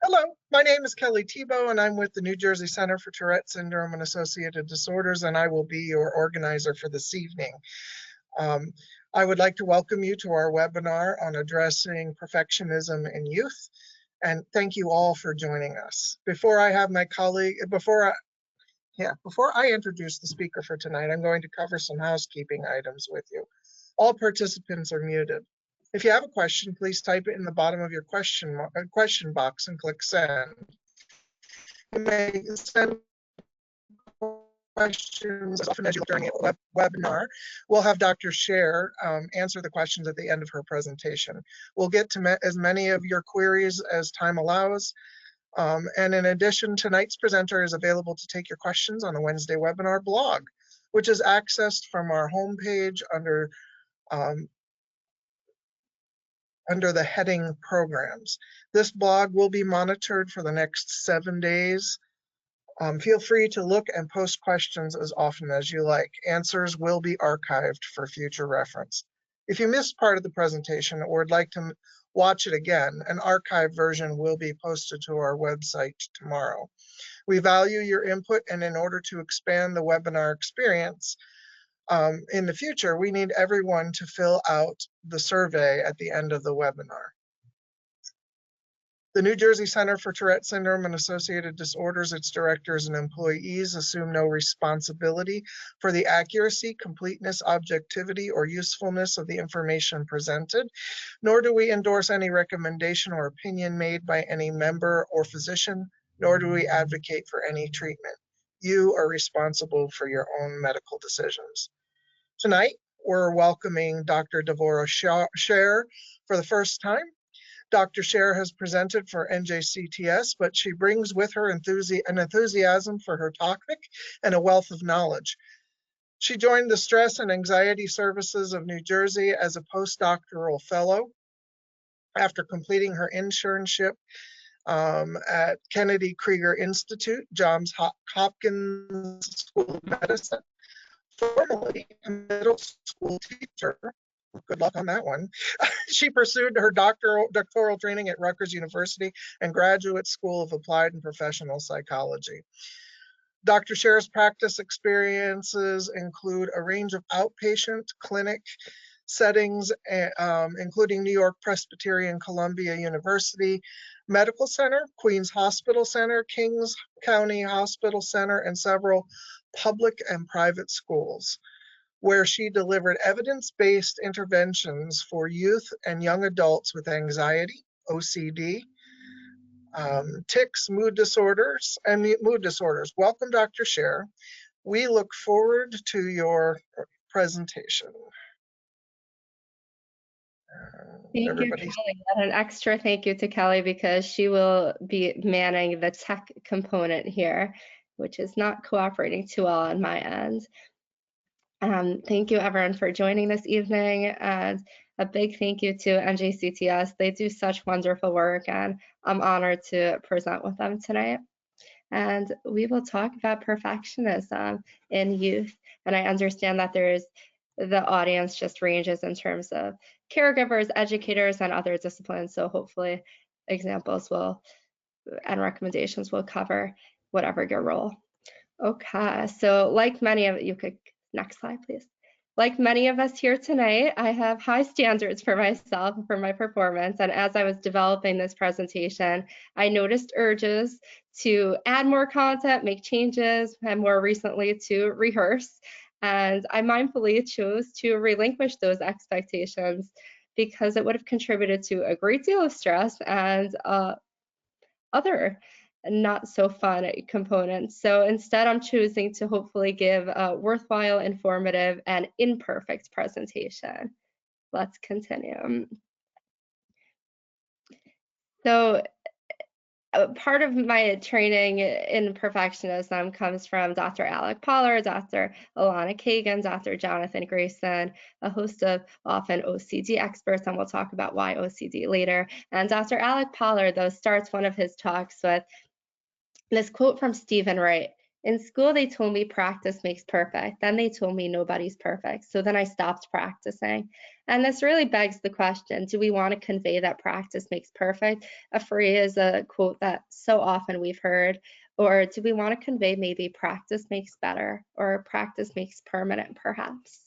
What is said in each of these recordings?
Hello, my name is Kelly Tebow, and I'm with the New Jersey Center for Tourette Syndrome and Associated Disorders, and I will be your organizer for this evening. I would like to welcome you to our webinar on addressing perfectionism in youth, and thank you all for joining us. Before I introduce the speaker for tonight, I'm going to cover some housekeeping items with you. All participants are muted. If you have a question, please type it in the bottom of your question box and click send. You may send questions as often as you during the webinar. We'll have Dr. Scher answer the questions at the end of her presentation. We'll get to as many of your queries as time allows. And in addition, tonight's presenter is available to take your questions on the Wednesday webinar blog, which is accessed from our homepage under the heading Programs. This blog will be monitored for the next 7 days. Feel free to look and post questions as often as you like. Answers will be archived for future reference. If you missed part of the presentation or would like to watch it again, an archived version will be posted to our website tomorrow. We value your input, and in order to expand the webinar experience, in the future, we need everyone to fill out the survey at the end of the webinar. The New Jersey Center for Tourette Syndrome and Associated Disorders, its directors and employees assume no responsibility for the accuracy, completeness, objectivity, or usefulness of the information presented, nor do we endorse any recommendation or opinion made by any member or physician, nor do we advocate for any treatment. You are responsible for your own medical decisions. Tonight, we're welcoming Dr. Devora Scher for the first time. Dr. Scher has presented for NJCTS, but she brings with her an enthusiasm for her topic and a wealth of knowledge. She joined the Stress and Anxiety Services of New Jersey as a postdoctoral fellow after completing her internship at Kennedy Krieger Institute, Johns Hopkins School of Medicine. Formerly a middle school teacher, good luck on that one. She pursued her doctoral training at Rutgers University and Graduate School of Applied and Professional Psychology. Dr. Scher's practice experiences include a range of outpatient clinic settings, including New York Presbyterian Columbia University Medical Center, Queens Hospital Center, Kings County Hospital Center, and several public and private schools, where she delivered evidence-based interventions for youth and young adults with anxiety, OCD, tics, mood disorders. Welcome, Dr. Scher. We look forward to your presentation. Thank you, Kelly. And an extra thank you to Kelly because she will be manning the tech component here, which is not cooperating too well on my end. Thank you everyone for joining this evening, and a big thank you to NJCTS. They do such wonderful work, and I'm honored to present with them tonight. And we will talk about perfectionism in youth. And I understand that the audience just ranges in terms of caregivers, educators, and other disciplines. So hopefully examples and recommendations will cover whatever your role. Okay, so like many of you could, next slide, please. Like many of us here tonight, I have high standards for myself, for my performance. And as I was developing this presentation, I noticed urges to add more content, make changes, and more recently to rehearse. And I mindfully chose to relinquish those expectations because it would have contributed to a great deal of stress and other not so fun components. So instead, I'm choosing to hopefully give a worthwhile, informative, and imperfect presentation. Let's continue. So part of my training in perfectionism comes from Dr. Alec Pollard, Dr. Alana Kagan, Dr. Jonathan Grayson, a host of often OCD experts, and we'll talk about why OCD later. And Dr. Alec Pollard, though, starts one of his talks with this quote from Stephen Wright: In school, they told me practice makes perfect. Then they told me nobody's perfect. So then I stopped practicing. And this really begs the question, do we want to convey that practice makes perfect? A phrase, a quote that so often we've heard. Or do we want to convey maybe practice makes better or practice makes permanent, perhaps?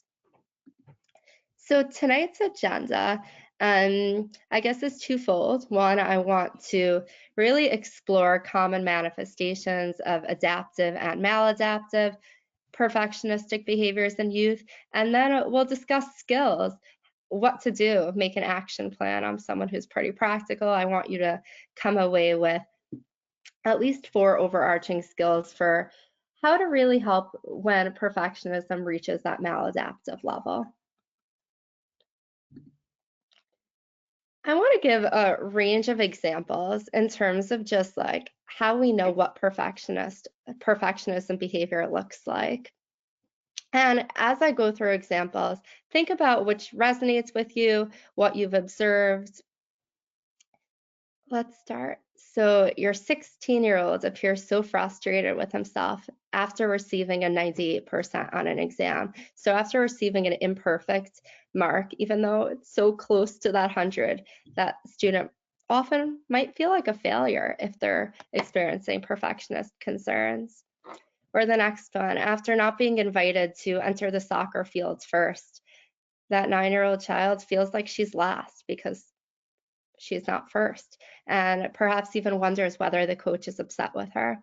So tonight's agenda, I guess, is twofold. One, I want to really explore common manifestations of adaptive and maladaptive perfectionistic behaviors in youth, and then we'll discuss skills, what to do, make an action plan. I'm someone who's pretty practical. I want you to come away with at least 4 overarching skills for how to really help when perfectionism reaches that maladaptive level. I want to give a range of examples in terms of just like how we know what perfectionism behavior looks like. And as I go through examples, think about which resonates with you, what you've observed. Let's start. So your 16-year-old appears so frustrated with himself after receiving a 98% on an exam. So after receiving an imperfect mark, even though it's so close to that 100, that student often might feel like a failure if they're experiencing perfectionist concerns. Or the next one, after not being invited to enter the soccer fields first, that 9-year-old child feels like she's last because she's not first, and perhaps even wonders whether the coach is upset with her.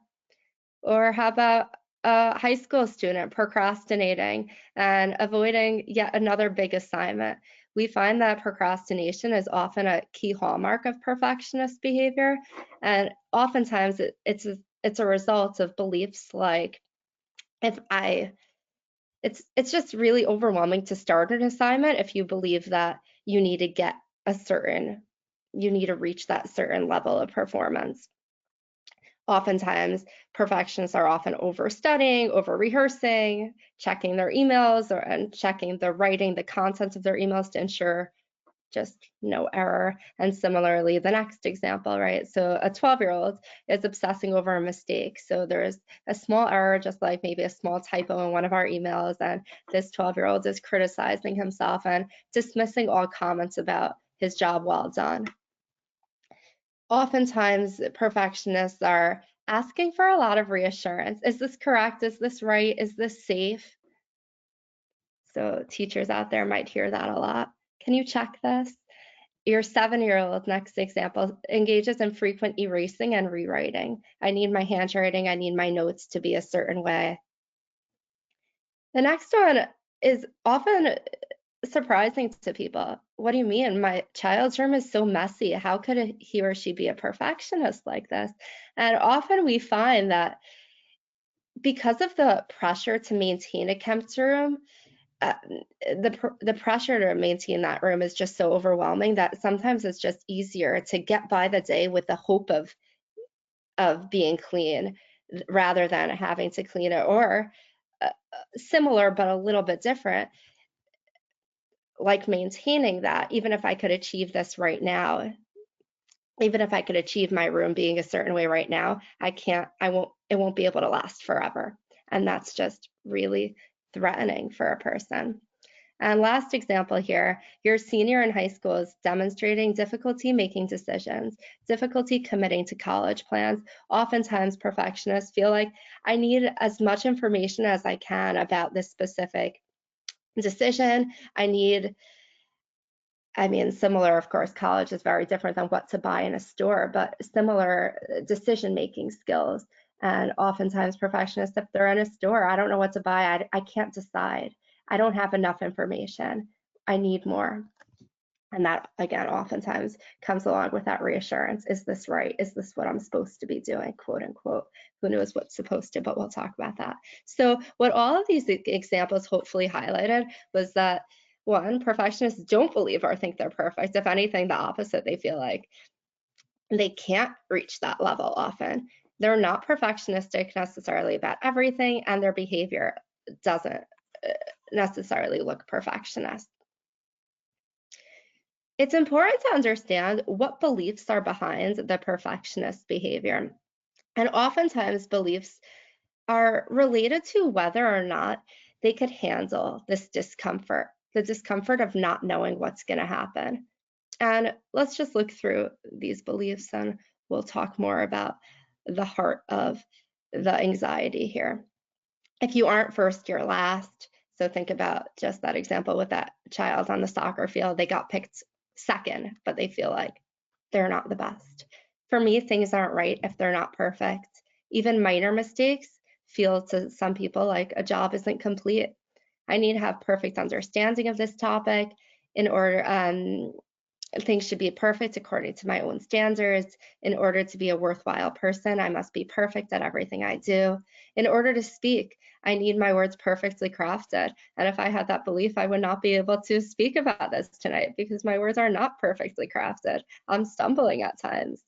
Or how about a high school student procrastinating and avoiding yet another big assignment? We find that procrastination is often a key hallmark of perfectionist behavior, and oftentimes it's a result of beliefs like, it's just really overwhelming to start an assignment if you believe that you need to reach that certain level of performance. Oftentimes, perfectionists are often overstudying, over-rehearsing, checking their emails, and checking the writing, the contents of their emails to ensure just no error. And similarly, the next example, right? So a 12-year-old is obsessing over a mistake. So there's a small error, just like maybe a small typo in one of our emails, and this 12-year-old is criticizing himself and dismissing all comments about his job well done. Oftentimes, perfectionists are asking for a lot of reassurance. Is this correct? Is this right? Is this safe? So teachers out there might hear that a lot. Can you check this? Your 7-year-old, next example, engages in frequent erasing and rewriting. I need my handwriting, I need my notes to be a certain way. The next one is often surprising to people. What do you mean? My child's room is so messy. How could he or she be a perfectionist like this? And often we find that because of the pressure to maintain a kept room, the pressure to maintain that room is just so overwhelming that sometimes it's just easier to get by the day with the hope of being clean rather than having to clean it. Or similar but a little bit different, like maintaining that, even if I could achieve this right now, even if I could achieve my room being a certain way right now, it won't be able to last forever. And that's just really threatening for a person. And last example here, your senior in high school is demonstrating difficulty making decisions, difficulty committing to college plans. Oftentimes perfectionists feel like I need as much information as I can about this specific decision. Similar, of course, college is very different than what to buy in a store, but similar decision-making skills. And oftentimes perfectionists, if they're in a store, I don't know what to buy, I can't decide. I don't have enough information. I need more. And that, again, oftentimes comes along with that reassurance. Is this right? Is this what I'm supposed to be doing, quote unquote? Who knows what's supposed to, but we'll talk about that. So what all of these examples hopefully highlighted was that, one, perfectionists don't believe or think they're perfect. If anything, the opposite. They feel like they can't reach that level often. They're not perfectionistic necessarily about everything, and their behavior doesn't necessarily look perfectionist. It's important to understand what beliefs are behind the perfectionist behavior. And oftentimes beliefs are related to whether or not they could handle this discomfort, the discomfort of not knowing what's going to happen. And let's just look through these beliefs and we'll talk more about the heart of the anxiety here. If you aren't first, you're last. So think about just that example with that child on the soccer field. They got picked second, but they feel like they're not the best. For me, things aren't right if they're not perfect. Even minor mistakes feel to some people like a job isn't complete. I need to have perfect understanding of this topic in order, things should be perfect according to my own standards. In order to be a worthwhile person, I must be perfect at everything I do. In order to speak, I need my words perfectly crafted. And if I had that belief, I would not be able to speak about this tonight because my words are not perfectly crafted. I'm stumbling at times.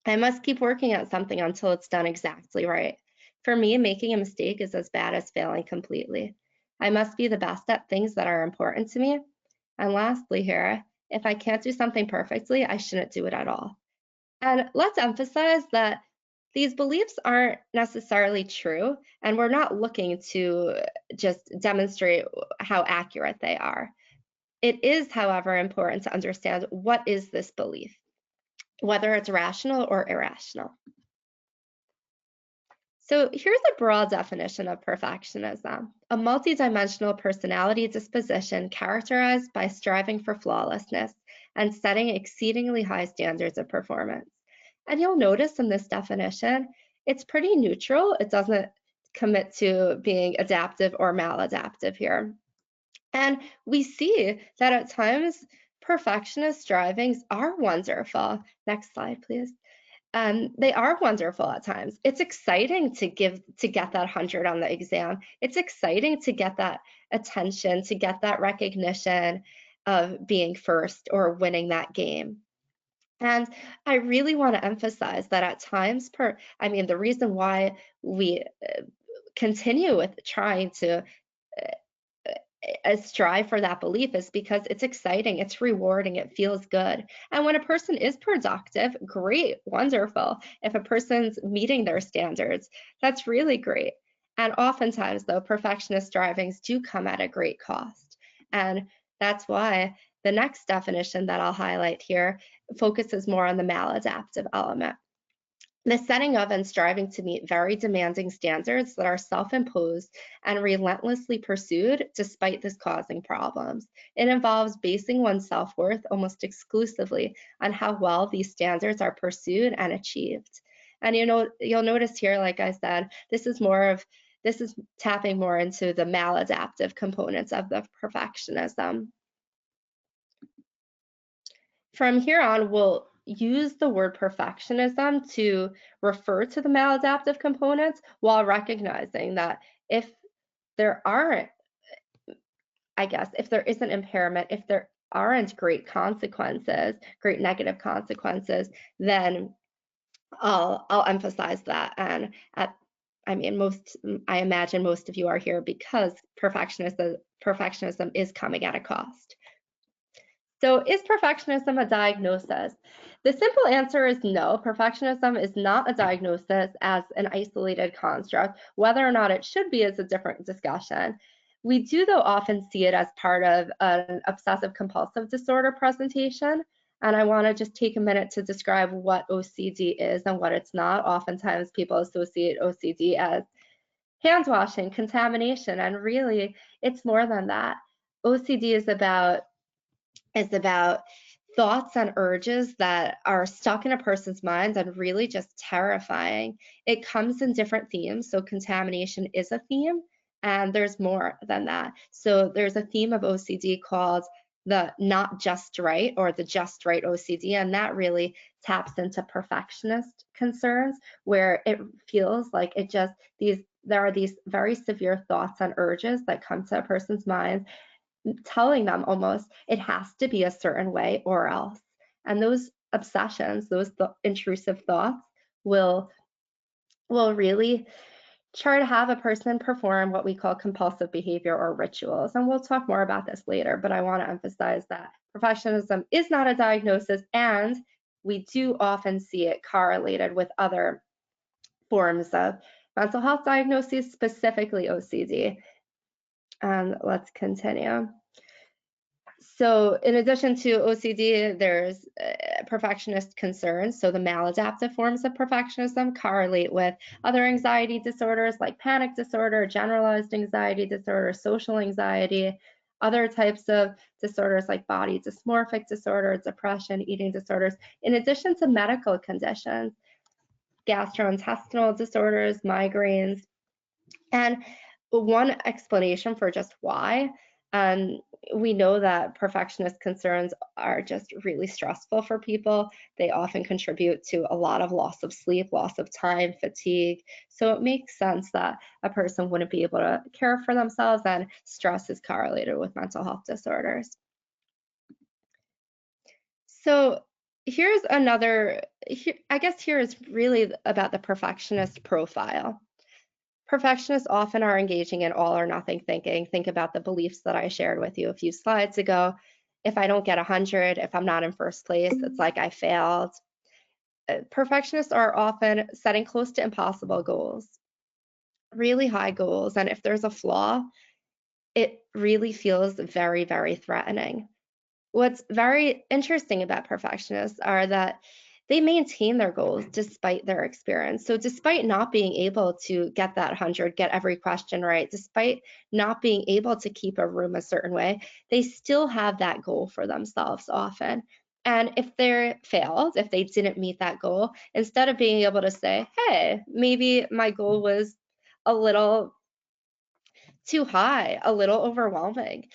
I must keep working at something until it's done exactly right. For me, making a mistake is as bad as failing completely. I must be the best at things that are important to me. And lastly here, if I can't do something perfectly, I shouldn't do it at all. And let's emphasize that these beliefs aren't necessarily true, and we're not looking to just demonstrate how accurate they are. It is, however, important to understand what is this belief, whether it's rational or irrational. So here's a broad definition of perfectionism: a multidimensional personality disposition characterized by striving for flawlessness and setting exceedingly high standards of performance. And you'll notice in this definition, it's pretty neutral. It doesn't commit to being adaptive or maladaptive here. And we see that at times perfectionist strivings are wonderful. Next slide, please. They are wonderful at times. It's exciting to get that 100 on the exam. It's exciting to get that attention, to get that recognition of being first or winning that game. And I really want to emphasize that at times, the reason why we continue with trying to strive for that belief is because it's exciting, it's rewarding, it feels good. And when a person is productive, great, wonderful. If a person's meeting their standards, that's really great. And oftentimes, though, perfectionist strivings do come at a great cost. And that's why the next definition that I'll highlight here focuses more on the maladaptive element. The setting of and striving to meet very demanding standards that are self-imposed and relentlessly pursued despite this causing problems. It involves basing one's self-worth almost exclusively on how well these standards are pursued and achieved. And you'll notice here, like I said, this is tapping more into the maladaptive components of the perfectionism. From here on, we'll use the word perfectionism to refer to the maladaptive components while recognizing that if there aren't, if there is an impairment, if there aren't great consequences, great negative consequences, then I'll emphasize that. And I imagine most of you are here because perfectionism is coming at a cost. So is perfectionism a diagnosis? The simple answer is no. Perfectionism is not a diagnosis as an isolated construct. Whether or not it should be is a different discussion. We do, though, often see it as part of an obsessive compulsive disorder presentation. And I want to just take a minute to describe what OCD is and what it's not. Oftentimes people associate OCD as hand washing, contamination, and really it's more than that. OCD is about thoughts and urges that are stuck in a person's mind and really just terrifying. It comes in different themes. So contamination is a theme, and there's more than that. So there's a theme of OCD called the not just right or the just right OCD, and that really taps into perfectionist concerns where it feels like there are these very severe thoughts and urges that come to a person's mind, telling them almost it has to be a certain way or else. And those obsessions, those intrusive thoughts will really try to have a person perform what we call compulsive behavior or rituals. And we'll talk more about this later, but I want to emphasize that perfectionism is not a diagnosis, and we do often see it correlated with other forms of mental health diagnoses, specifically OCD. And let's continue. So in addition to OCD, there's perfectionist concerns. So the maladaptive forms of perfectionism correlate with other anxiety disorders like panic disorder, generalized anxiety disorder, social anxiety, other types of disorders like body dysmorphic disorder, depression, eating disorders, in addition to medical conditions, gastrointestinal disorders, migraines. And one explanation for just why, we know that perfectionist concerns are just really stressful for people. They often contribute to a lot of loss of sleep, loss of time, fatigue. So it makes sense that a person wouldn't be able to care for themselves, and stress is correlated with mental health disorders. So here's another, I guess here is really about the perfectionist profile. Perfectionists often are engaging in all or nothing thinking. Think about the beliefs that I shared with you a few slides ago. If I don't get 100, if I'm not in first place, it's like I failed. Perfectionists are often setting close to impossible goals, really high goals. And if there's a flaw, it really feels very, very threatening. What's very interesting about perfectionists are that they maintain their goals despite their experience. So despite not being able to get that 100, get every question right, despite not being able to keep a room a certain way, they still have that goal for themselves often. And if they're failed, if they didn't meet that goal, instead of being able to say, hey, maybe my goal was a little too high, a little overwhelming,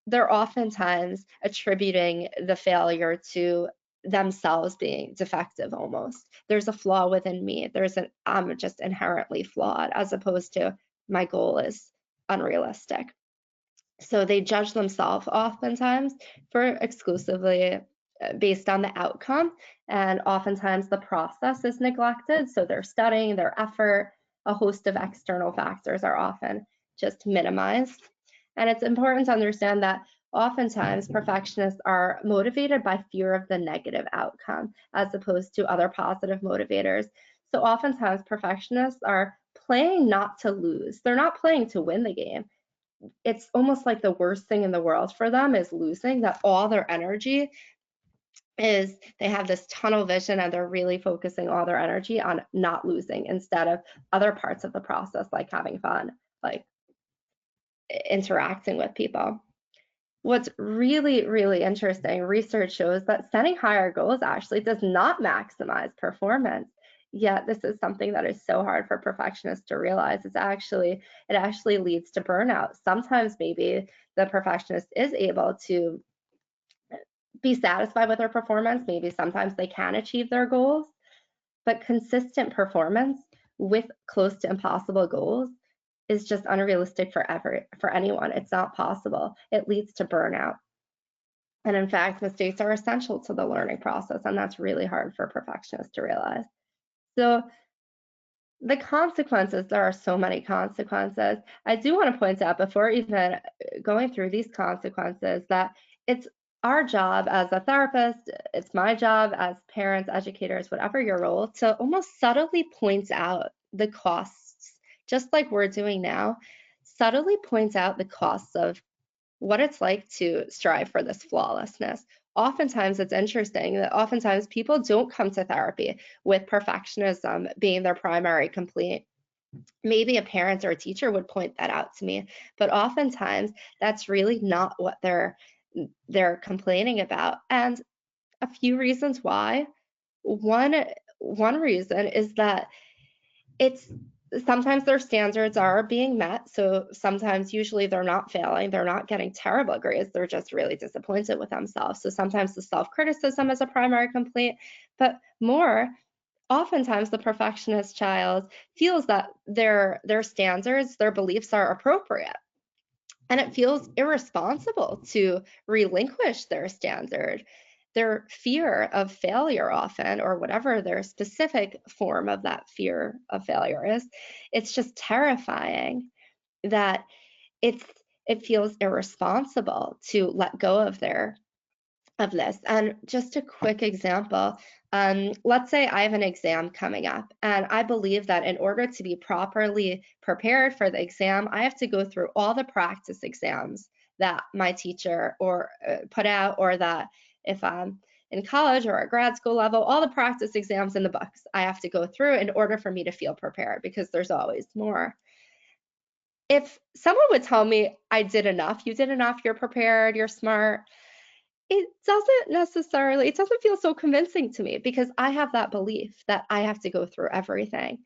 they're oftentimes attributing the failure to themselves being defective almost. There's a flaw within me. I'm just inherently flawed, as opposed to my goal is unrealistic. So they judge themselves oftentimes for exclusively based on the outcome, and oftentimes the process is neglected. So their studying, their effort, a host of external factors are often just minimized. And it's important to understand that oftentimes perfectionists are motivated by fear of the negative outcome as opposed to other positive motivators. So oftentimes perfectionists are playing not to lose. They're not playing to win the game. It's almost like the worst thing in the world for them is losing, that all their energy is, they have this tunnel vision and they're really focusing all their energy on not losing instead of other parts of the process, like having fun, like interacting with people. What's really, really interesting, research shows that setting higher goals actually does not maximize performance. Yet this is something that is so hard for perfectionists to realize. It actually leads to burnout. Sometimes maybe the perfectionist is able to be satisfied with their performance. Maybe sometimes they can achieve their goals, but consistent performance with close to impossible goals is just unrealistic for anyone. It's not possible. It leads to burnout. And in fact, mistakes are essential to the learning process, and that's really hard for perfectionists to realize. So the consequences, there are so many consequences. I do want to point out before even going through these consequences that it's our job as a therapist, it's my job as parents, educators, whatever your role, to almost subtly point out the costs, just like we're doing now, subtly point out the costs of what it's like to strive for this flawlessness. Oftentimes, it's interesting that oftentimes people don't come to therapy with perfectionism being their primary complaint. Maybe a parent or a teacher would point that out to me, but oftentimes that's really not what they're complaining about. And a few reasons why. One reason is that it's sometimes their standards are being met. So sometimes, usually they're not failing, they're not getting terrible grades, they're just really disappointed with themselves. So sometimes the self-criticism is a primary complaint, but oftentimes the perfectionist child feels that their standards, their beliefs are appropriate. And it feels irresponsible to relinquish their standard. Their fear of failure often, or whatever their specific form of that fear of failure is, it's just terrifying that it feels irresponsible to let go of their of this. And just a quick example, let's say I have an exam coming up, and I believe that in order to be properly prepared for the exam, I have to go through all the practice exams that my teacher or put out, or that if I'm in college or at grad school level, all the practice exams in the books I have to go through in order for me to feel prepared, because there's always more. If someone would tell me I did enough, you did enough, you're prepared, you're smart, it doesn't feel so convincing to me, because I have that belief that I have to go through everything.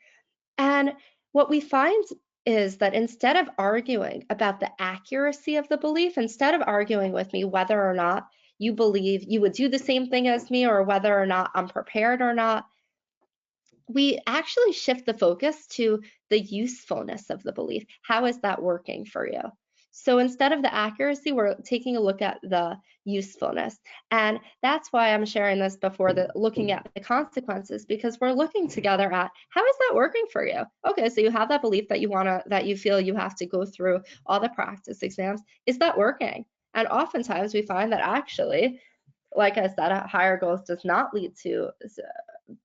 And what we find is that instead of arguing about the accuracy of the belief, instead of arguing with me whether or not you believe you would do the same thing as me, or whether or not I'm prepared or not, we actually shift the focus to the usefulness of the belief. How is that working for you? So instead of the accuracy, we're taking a look at the usefulness. And that's why I'm sharing this before looking at the consequences, because we're looking together at how is that working for you? Okay, so you have that belief that you feel you have to go through all the practice exams. Is that working? And oftentimes we find that actually, like I said, higher goals does not lead to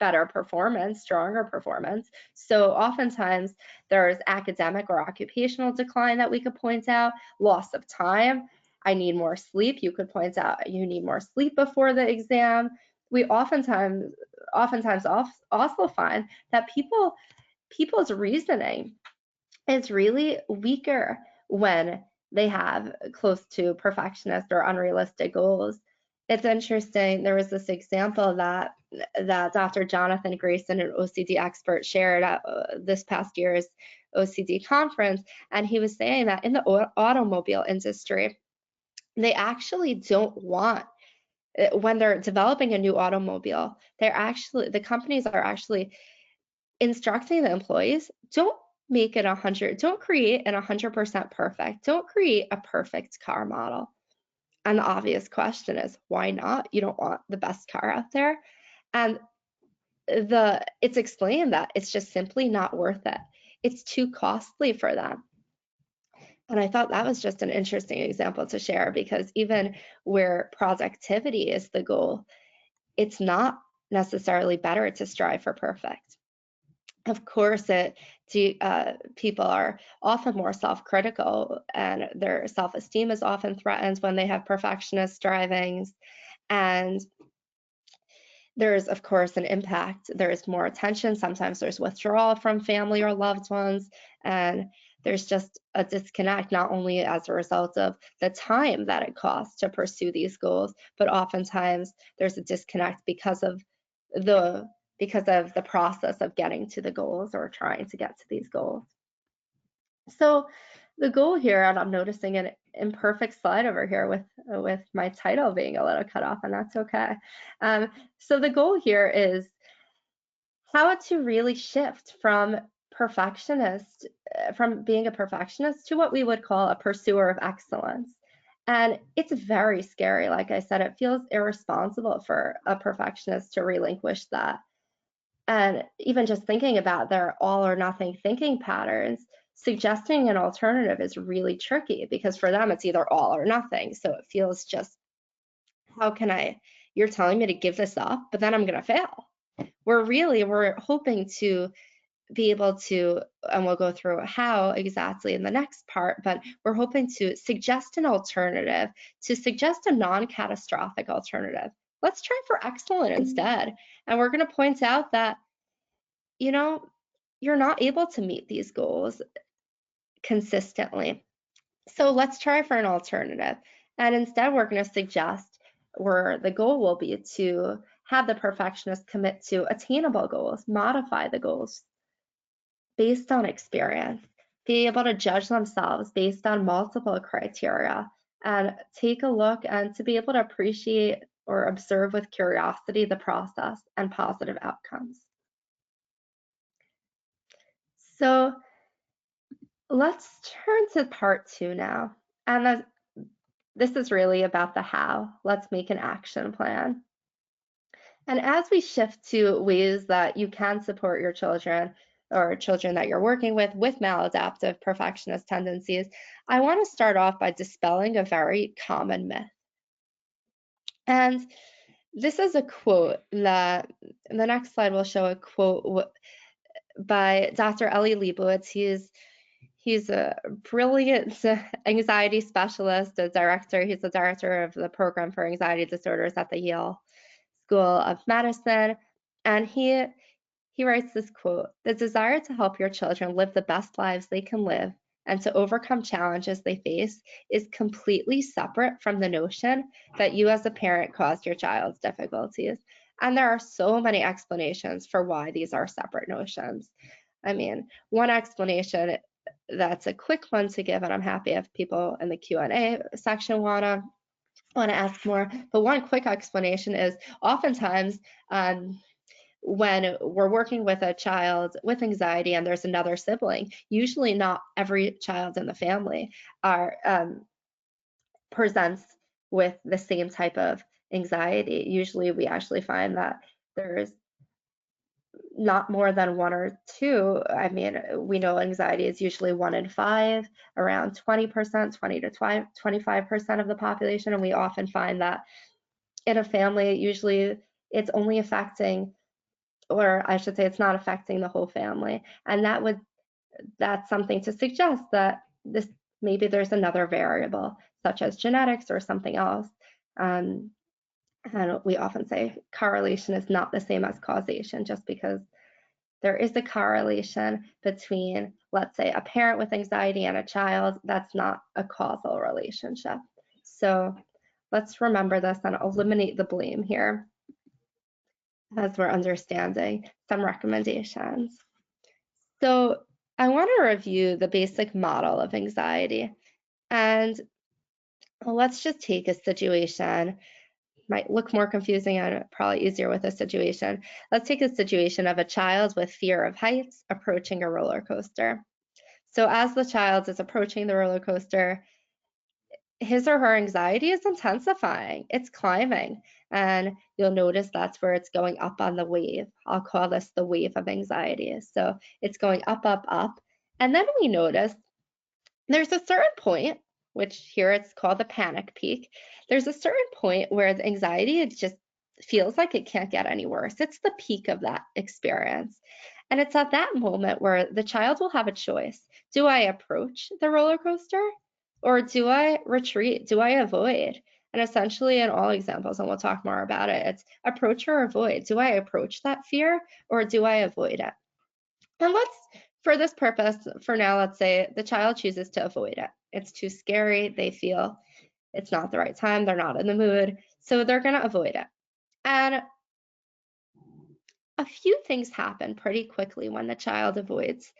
better performance, stronger performance. So oftentimes there's academic or occupational decline that we could point out, loss of time. I need more sleep. You could point out you need more sleep before the exam. We oftentimes also find that people's reasoning is really weaker when they have close to perfectionist or unrealistic goals. It's interesting, there was this example that Dr. Jonathan Grayson, an OCD expert, shared at this past year's OCD conference, and he was saying that in the automobile industry, they actually don't want, when they're developing a new automobile, the companies are actually instructing the employees, don't create an 100% perfect, don't create a perfect car model. And the obvious question is, why not? You don't want the best car out there. And it's explained that it's just simply not worth it. It's too costly for them. And I thought that was just an interesting example to share, because even where productivity is the goal, it's not necessarily better to strive for perfect. Of course, people are often more self-critical, and their self-esteem is often threatened when they have perfectionist strivings. And there's, of course, an impact. There's more attention. Sometimes there's withdrawal from family or loved ones. And there's just a disconnect, not only as a result of the time that it costs to pursue these goals, but oftentimes there's a disconnect because of the process of getting to the goals, or trying to get to these goals. So the goal here, and I'm noticing an imperfect slide over here with my title being a little cut off, and that's okay. So the goal here is how to really shift from being a perfectionist to what we would call a pursuer of excellence. And it's very scary. Like I said, it feels irresponsible for a perfectionist to relinquish that. And even just thinking about their all or nothing thinking patterns, suggesting an alternative is really tricky, because for them it's either all or nothing. So it feels just, you're telling me to give this up, but then I'm going to fail. We're hoping to be able to, and we'll go through how exactly in the next part, but we're hoping to suggest an alternative, to suggest a non-catastrophic alternative. Let's try for excellent instead. And we're going to point out that, you're not able to meet these goals consistently. So let's try for an alternative. And instead, we're going to suggest where the goal will be to have the perfectionist commit to attainable goals, modify the goals based on experience, be able to judge themselves based on multiple criteria, and take a look, and to be able to appreciate or observe with curiosity the process and positive outcomes. So let's turn to part 2 now. And this is really about the how. Let's make an action plan. And as we shift to ways that you can support your children, or children that you're working with maladaptive perfectionist tendencies, I want to start off by dispelling a very common myth. And this is a quote that, the next slide will show a quote by Dr. Elie Leibowitz. He's a brilliant anxiety specialist, a director. He's the director of the program for anxiety disorders at the Yale School of Medicine. And he writes this quote: "The desire to help your children live the best lives they can live and to overcome challenges they face is completely separate from the notion that you as a parent caused your child's difficulties." And there are so many explanations for why these are separate notions. I mean, one explanation that's a quick one to give, and I'm happy if people in the Q&A section wanna ask more, but one quick explanation is oftentimes when we're working with a child with anxiety and there's another sibling, usually not every child in the family presents with the same type of anxiety. Usually we actually find that there's not more than one or two. I mean, we know anxiety is usually 1 in 5, around 20%, 20 to 25% of the population, and we often find that in a family, usually it's only affecting, or I should say it's not affecting the whole family. And that's something to suggest that maybe there's another variable, such as genetics or something else. And we often say correlation is not the same as causation, just because there is a correlation between, let's say, a parent with anxiety and a child. That's not a causal relationship. So let's remember this and eliminate the blame here as we're understanding some recommendations. So I want to review the basic model of anxiety. And let's just take a situation. Might look more confusing and probably easier with a situation. Let's take a situation of a child with fear of heights approaching a roller coaster. So as the child is approaching the roller coaster, his or her anxiety is intensifying. It's climbing. And you'll notice that's where it's going up on the wave. I'll call this the wave of anxiety. So it's going up, up, up. And then we notice there's a certain point, which here it's called the panic peak. There's a certain point where the anxiety, it just feels like it can't get any worse. It's the peak of that experience. And it's at that moment where the child will have a choice. Do I approach the roller coaster or do I retreat? Do I avoid? And essentially in all examples, and we'll talk more about it, it's approach or avoid. Do I approach that fear or do I avoid it? And for this purpose, for now, let's say the child chooses to avoid it. It's too scary. They feel it's not the right time. They're not in the mood. So they're going to avoid it. And a few things happen pretty quickly when the child avoids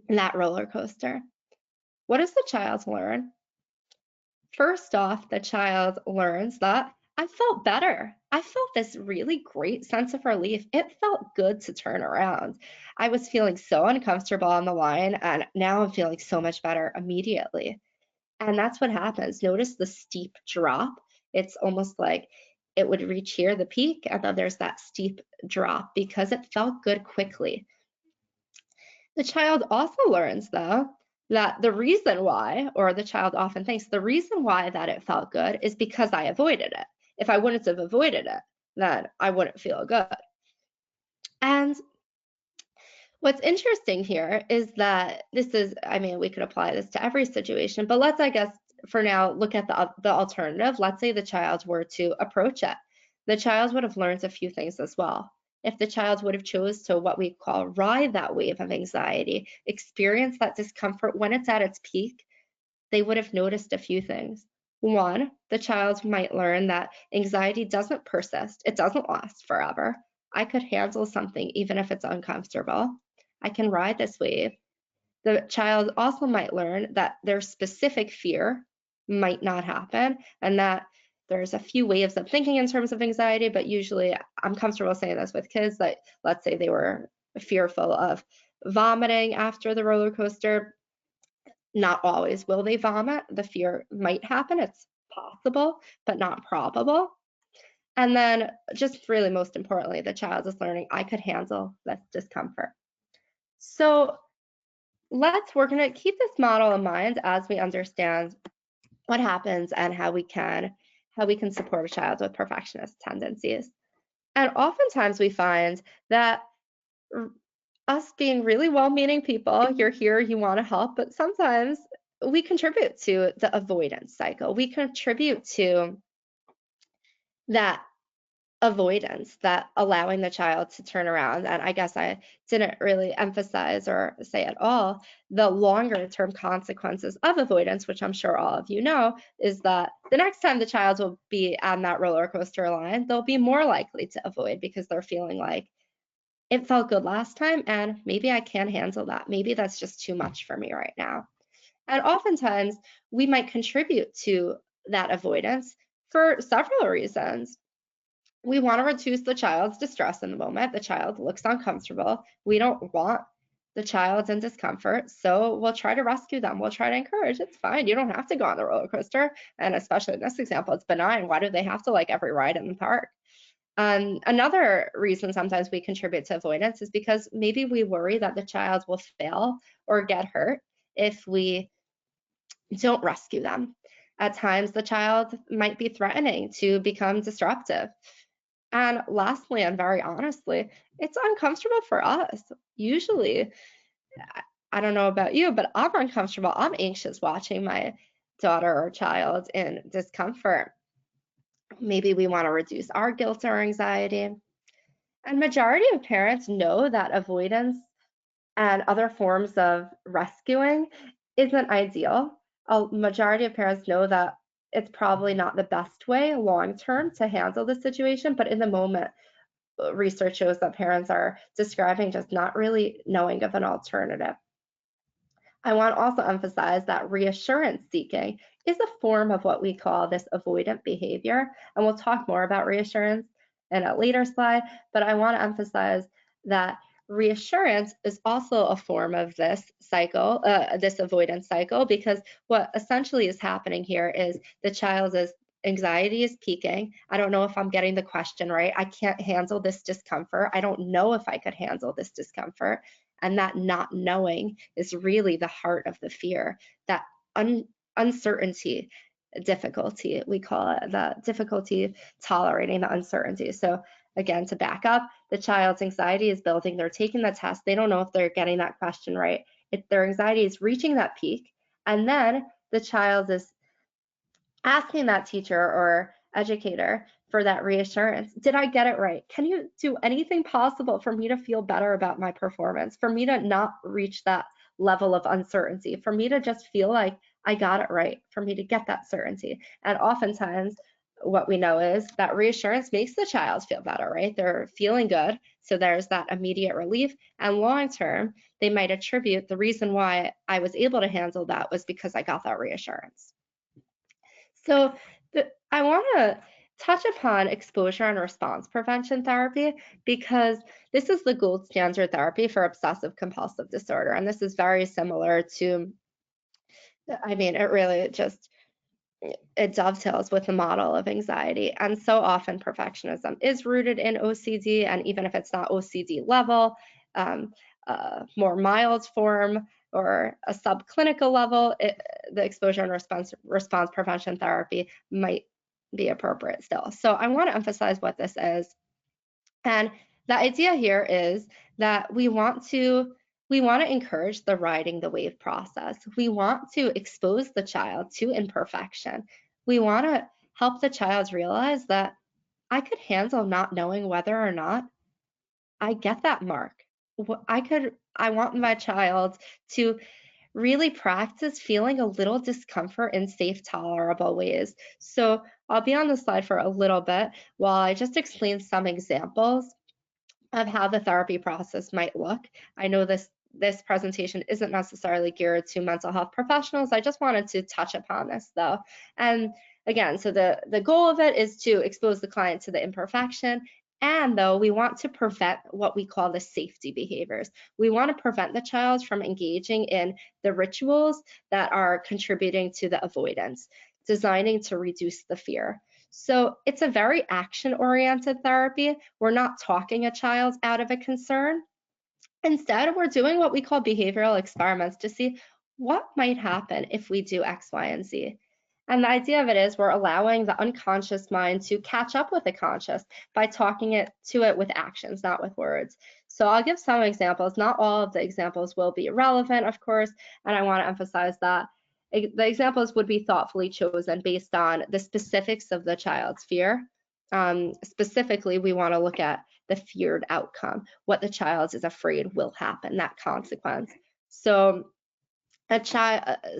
that roller coaster. What does the child learn? First off, the child learns that I felt better. I felt this really great sense of relief. It felt good to turn around. I was feeling so uncomfortable on the line, and now I'm feeling so much better immediately. And that's what happens. Notice the steep drop. It's almost like it would reach here, the peak, and then there's that steep drop because it felt good quickly. The child also learns, though, that the reason why, or the child often thinks the reason why that it felt good is because I avoided it. If I wouldn't have avoided it, then I wouldn't feel good. And what's interesting here is that I mean, we could apply this to every situation, but let's, I guess, for now, look at the alternative. Let's say the child were to approach it. The child would have learned a few things as well. If the child would have chose to what we call ride that wave of anxiety, experience that discomfort when it's at its peak, they would have noticed a few things. One, the child might learn that anxiety doesn't persist. It doesn't last forever. I could handle something even if it's uncomfortable. I can ride this wave. The child also might learn that their specific fear might not happen, and that there's a few waves of thinking in terms of anxiety, but usually I'm comfortable saying this with kids, that let's say they were fearful of vomiting after the roller coaster. Not always will they vomit. The fear might happen. It's possible, but not probable. And then just really most importantly, the child is learning, I could handle this discomfort. So we're going to keep this model in mind as we understand what happens and how we can how we can support a child with perfectionist tendencies. And oftentimes we find that us being really well-meaning people, you're here, you want to help, but sometimes we contribute to the avoidance cycle. We contribute to that avoidance, that allowing the child to turn around. And I guess I didn't really emphasize or say at all the longer term consequences of avoidance, which I'm sure all of you know, is that the next time the child will be on that roller coaster line, they'll be more likely to avoid because they're feeling like it felt good last time and maybe I can't handle that. Maybe that's just too much for me right now. And oftentimes we might contribute to that avoidance for several reasons. We want to reduce the child's distress in the moment. The child looks uncomfortable. We don't want the child in discomfort, so we'll try to rescue them. We'll try to encourage, it's fine. You don't have to go on the roller coaster. And especially in this example, it's benign. Why do they have to like every ride in the park? Another reason sometimes we contribute to avoidance is because maybe we worry that the child will fail or get hurt if we don't rescue them. At times, the child might be threatening to become disruptive. And lastly, and very honestly, it's uncomfortable for us. Usually, I don't know about you, but I'm uncomfortable. I'm anxious watching my daughter or child in discomfort. Maybe we want to reduce our guilt or anxiety. And majority of parents know that avoidance and other forms of rescuing isn't ideal. A majority of parents know that it's probably not the best way long term to handle the situation, but in the moment, research shows that parents are describing just not really knowing of an alternative. I want to also emphasize that reassurance seeking is a form of what we call this avoidant behavior, and we'll talk more about reassurance in a later slide, but I want to emphasize that reassurance is also a form of this cycle, this avoidance cycle, because what essentially is happening here is the child's anxiety is peaking. I don't know if I'm getting the question right. I can't handle this discomfort. I don't know if I could handle this discomfort. And that not knowing is really the heart of the fear, that uncertainty, difficulty, we call it, the difficulty tolerating the uncertainty. So again, to back up, the child's anxiety is building. They're taking the test. They don't know if they're getting that question right. If their anxiety is reaching that peak, and then the child is asking that teacher or educator for that reassurance. Did I get it right? Can you do anything possible for me to feel better about my performance, for me to not reach that level of uncertainty, for me to just feel like I got it right, for me to get that certainty? And oftentimes, what we know is that reassurance makes the child feel better, right? They're feeling good, so there's that immediate relief. And long term, they might attribute the reason why I was able to handle that was because I got that reassurance. So I want to touch upon exposure and response prevention therapy because this is the gold standard therapy for obsessive compulsive disorder. And this is very similar to, I mean, it dovetails with the model of anxiety. And so often perfectionism is rooted in OCD, and even if it's not OCD level, more mild form or a subclinical level, the exposure and response prevention therapy might be appropriate still. So I want to emphasize what this is. And the idea here is that we want to encourage the riding the wave process. We want to expose the child to imperfection. We want to help the child realize that I could handle not knowing whether or not I get that mark. I want my child to really practice feeling a little discomfort in safe, tolerable ways. So I'll be on the slide for a little bit while I just explain some examples of how the therapy process might look. I know this presentation isn't necessarily geared to mental health professionals. I just wanted to touch upon this though. And again, so the goal of it is to expose the client to the imperfection. And though we want to prevent what we call the safety behaviors. We want to prevent the child from engaging in the rituals that are contributing to the avoidance, designing to reduce the fear. So it's a very action-oriented therapy. We're not talking a child out of a concern. Instead, we're doing what we call behavioral experiments to see what might happen if we do X, Y, and Z. And the idea of it is we're allowing the unconscious mind to catch up with the conscious by talking to it with actions, not with words. So I'll give some examples. Not all of the examples will be relevant, of course, and I want to emphasize that the examples would be thoughtfully chosen based on the specifics of the child's fear. Specifically, we want to look at the feared outcome, what the child is afraid will happen, that consequence. So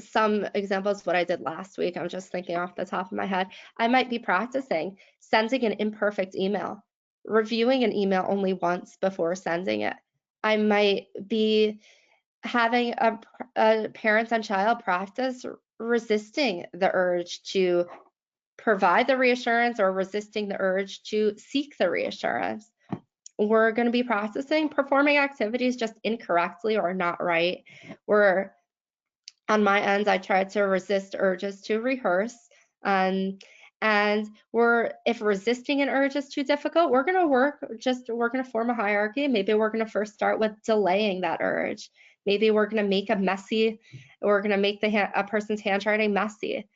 some examples of what I did last week, I'm just thinking off the top of my head. I might be practicing sending an imperfect email, reviewing an email only once before sending it. I might be having a parent and child practice resisting the urge to provide the reassurance or resisting the urge to seek the reassurance. We're going to be practicing performing activities just incorrectly or not right. On my end, I try to resist urges to rehearse. And if resisting an urge is too difficult, we're going to form a hierarchy. Maybe we're going to first start with delaying that urge. Maybe we're going to make a person's handwriting messy.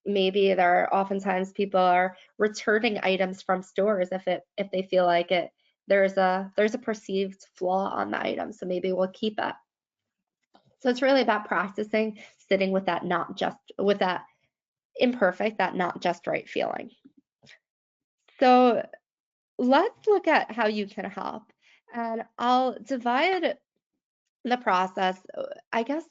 Maybe oftentimes people are returning items from stores if they feel like there's a perceived flaw on the item. So maybe we'll keep it. So it's really about practicing sitting with that imperfect, that not just right feeling. So let's look at how you can help. And I'll divide the process. I guess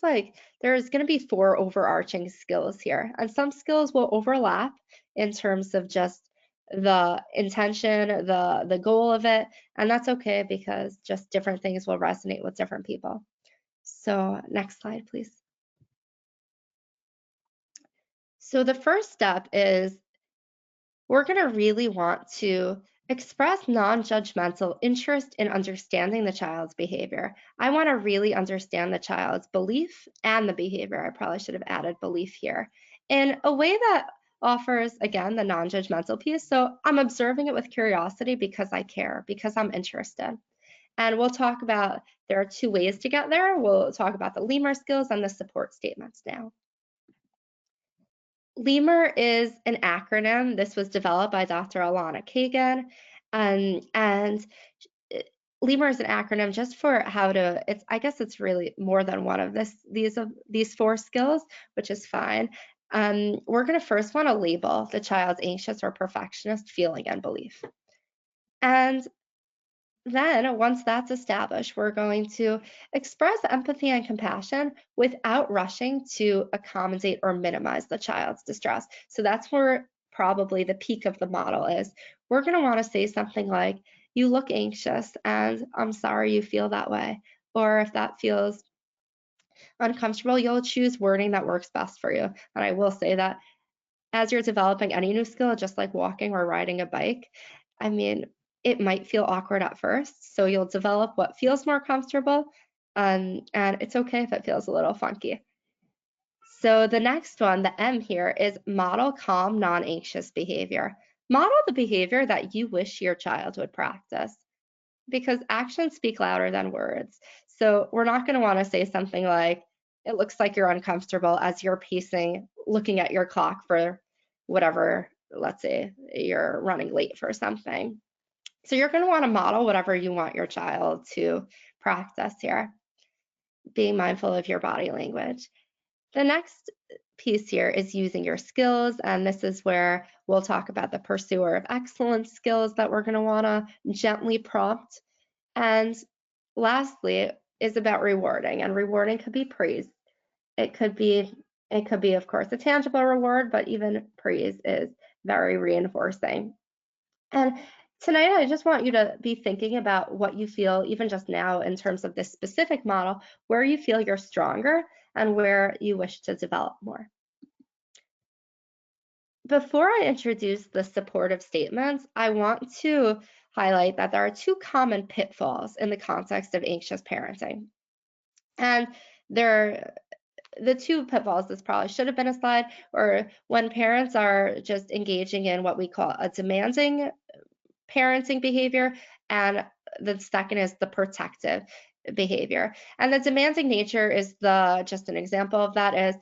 there's going to be 4 overarching skills here. And some skills will overlap in terms of just the intention, the goal of it. And that's okay because just different things will resonate with different people. So next slide, please. So the first step is we're going to really want to express non-judgmental interest in understanding the child's behavior. I want to really understand the child's belief and the behavior. I probably should have added belief here in a way that offers, again, the non-judgmental piece. So I'm observing it with curiosity because I care, because I'm interested. And we'll talk about, there are 2 ways to get there. We'll talk about the LEMUR skills and the support statements now. LEMUR is an acronym. This was developed by Dr. Alana Kagan, and LEMUR is an acronym just for how to. I guess it's really more than one of these 4 skills, which is fine. We're going to first want to label the child's anxious or perfectionist feeling and belief, and then once that's established, we're going to express empathy and compassion without rushing to accommodate or minimize the child's distress. So that's where probably the peak of the model is. We're going to want to say something like, you look anxious and I'm sorry you feel that way. Or if that feels uncomfortable, you'll choose wording that works best for you. And I will say that as you're developing any new skill, just like walking or riding a bike, I mean, it might feel awkward at first, so you'll develop what feels more comfortable, and it's okay if it feels a little funky. So the next one, the M here, is model calm, non-anxious behavior. Model the behavior that you wish your child would practice, because actions speak louder than words. So we're not going to want to say something like, it looks like you're uncomfortable as you're pacing, looking at your clock for whatever, let's say you're running late for something. So you're going to want to model whatever you want your child to practice here, being mindful of your body language. The next piece here is using your skills, and this is where we'll talk about the pursuer of excellence skills that we're going to want to gently prompt. And lastly is about rewarding, and rewarding could be praise. It could be, of course, a tangible reward, but even praise is very reinforcing. And tonight, I just want you to be thinking about what you feel, even just now, in terms of this specific model, where you feel you're stronger and where you wish to develop more. Before I introduce the supportive statements, I want to highlight that there are 2 common pitfalls in the context of anxious parenting. And the 2 pitfalls, this probably should have been a slide, or when parents are just engaging in what we call a demanding parenting behavior, and the second is the protective behavior. And the demanding nature is just an example of that is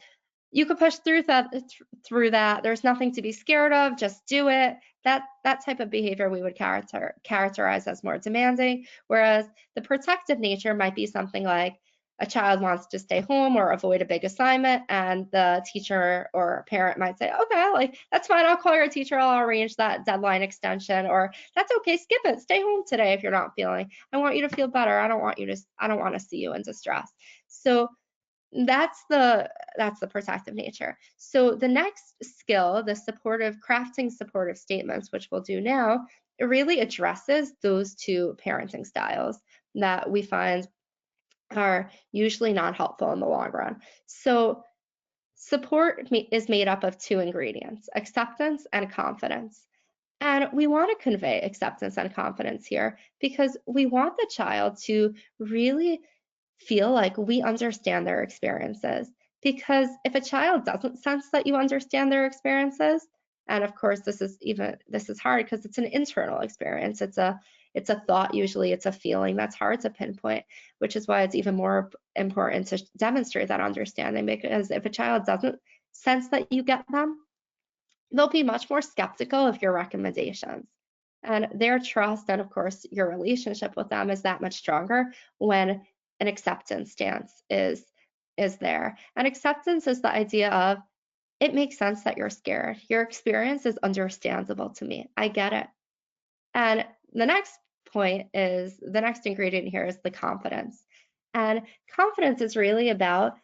you could push through that. There's nothing to be scared of. Just do it. That type of behavior we would characterize as more demanding, whereas the protective nature might be something like a child wants to stay home or avoid a big assignment, and the teacher or parent might say, okay, like that's fine, I'll call your teacher, I'll arrange that deadline extension, or that's okay, skip it, stay home today if you're not feeling. I want you to feel better. I don't want to see you in distress. So that's the protective nature. So the next skill, the crafting supportive statements, which we'll do now, it really addresses those two parenting styles that we find are usually not helpful in the long run. So support is made up of two ingredients, acceptance and confidence. And we want to convey acceptance and confidence here because we want the child to really feel like we understand their experiences. Because if a child doesn't sense that you understand their experiences, and of course this is hard because it's an internal experience, it's a thought, usually it's a feeling that's hard to pinpoint, which is why it's even more important to demonstrate that understanding, because if a child doesn't sense that you get them, they'll be much more skeptical of your recommendations. And their trust and of course your relationship with them is that much stronger when an acceptance stance is there. And acceptance is the idea of, it makes sense that you're scared. Your experience is understandable to me. I get it. And the next ingredient here is the confidence. And confidence is really about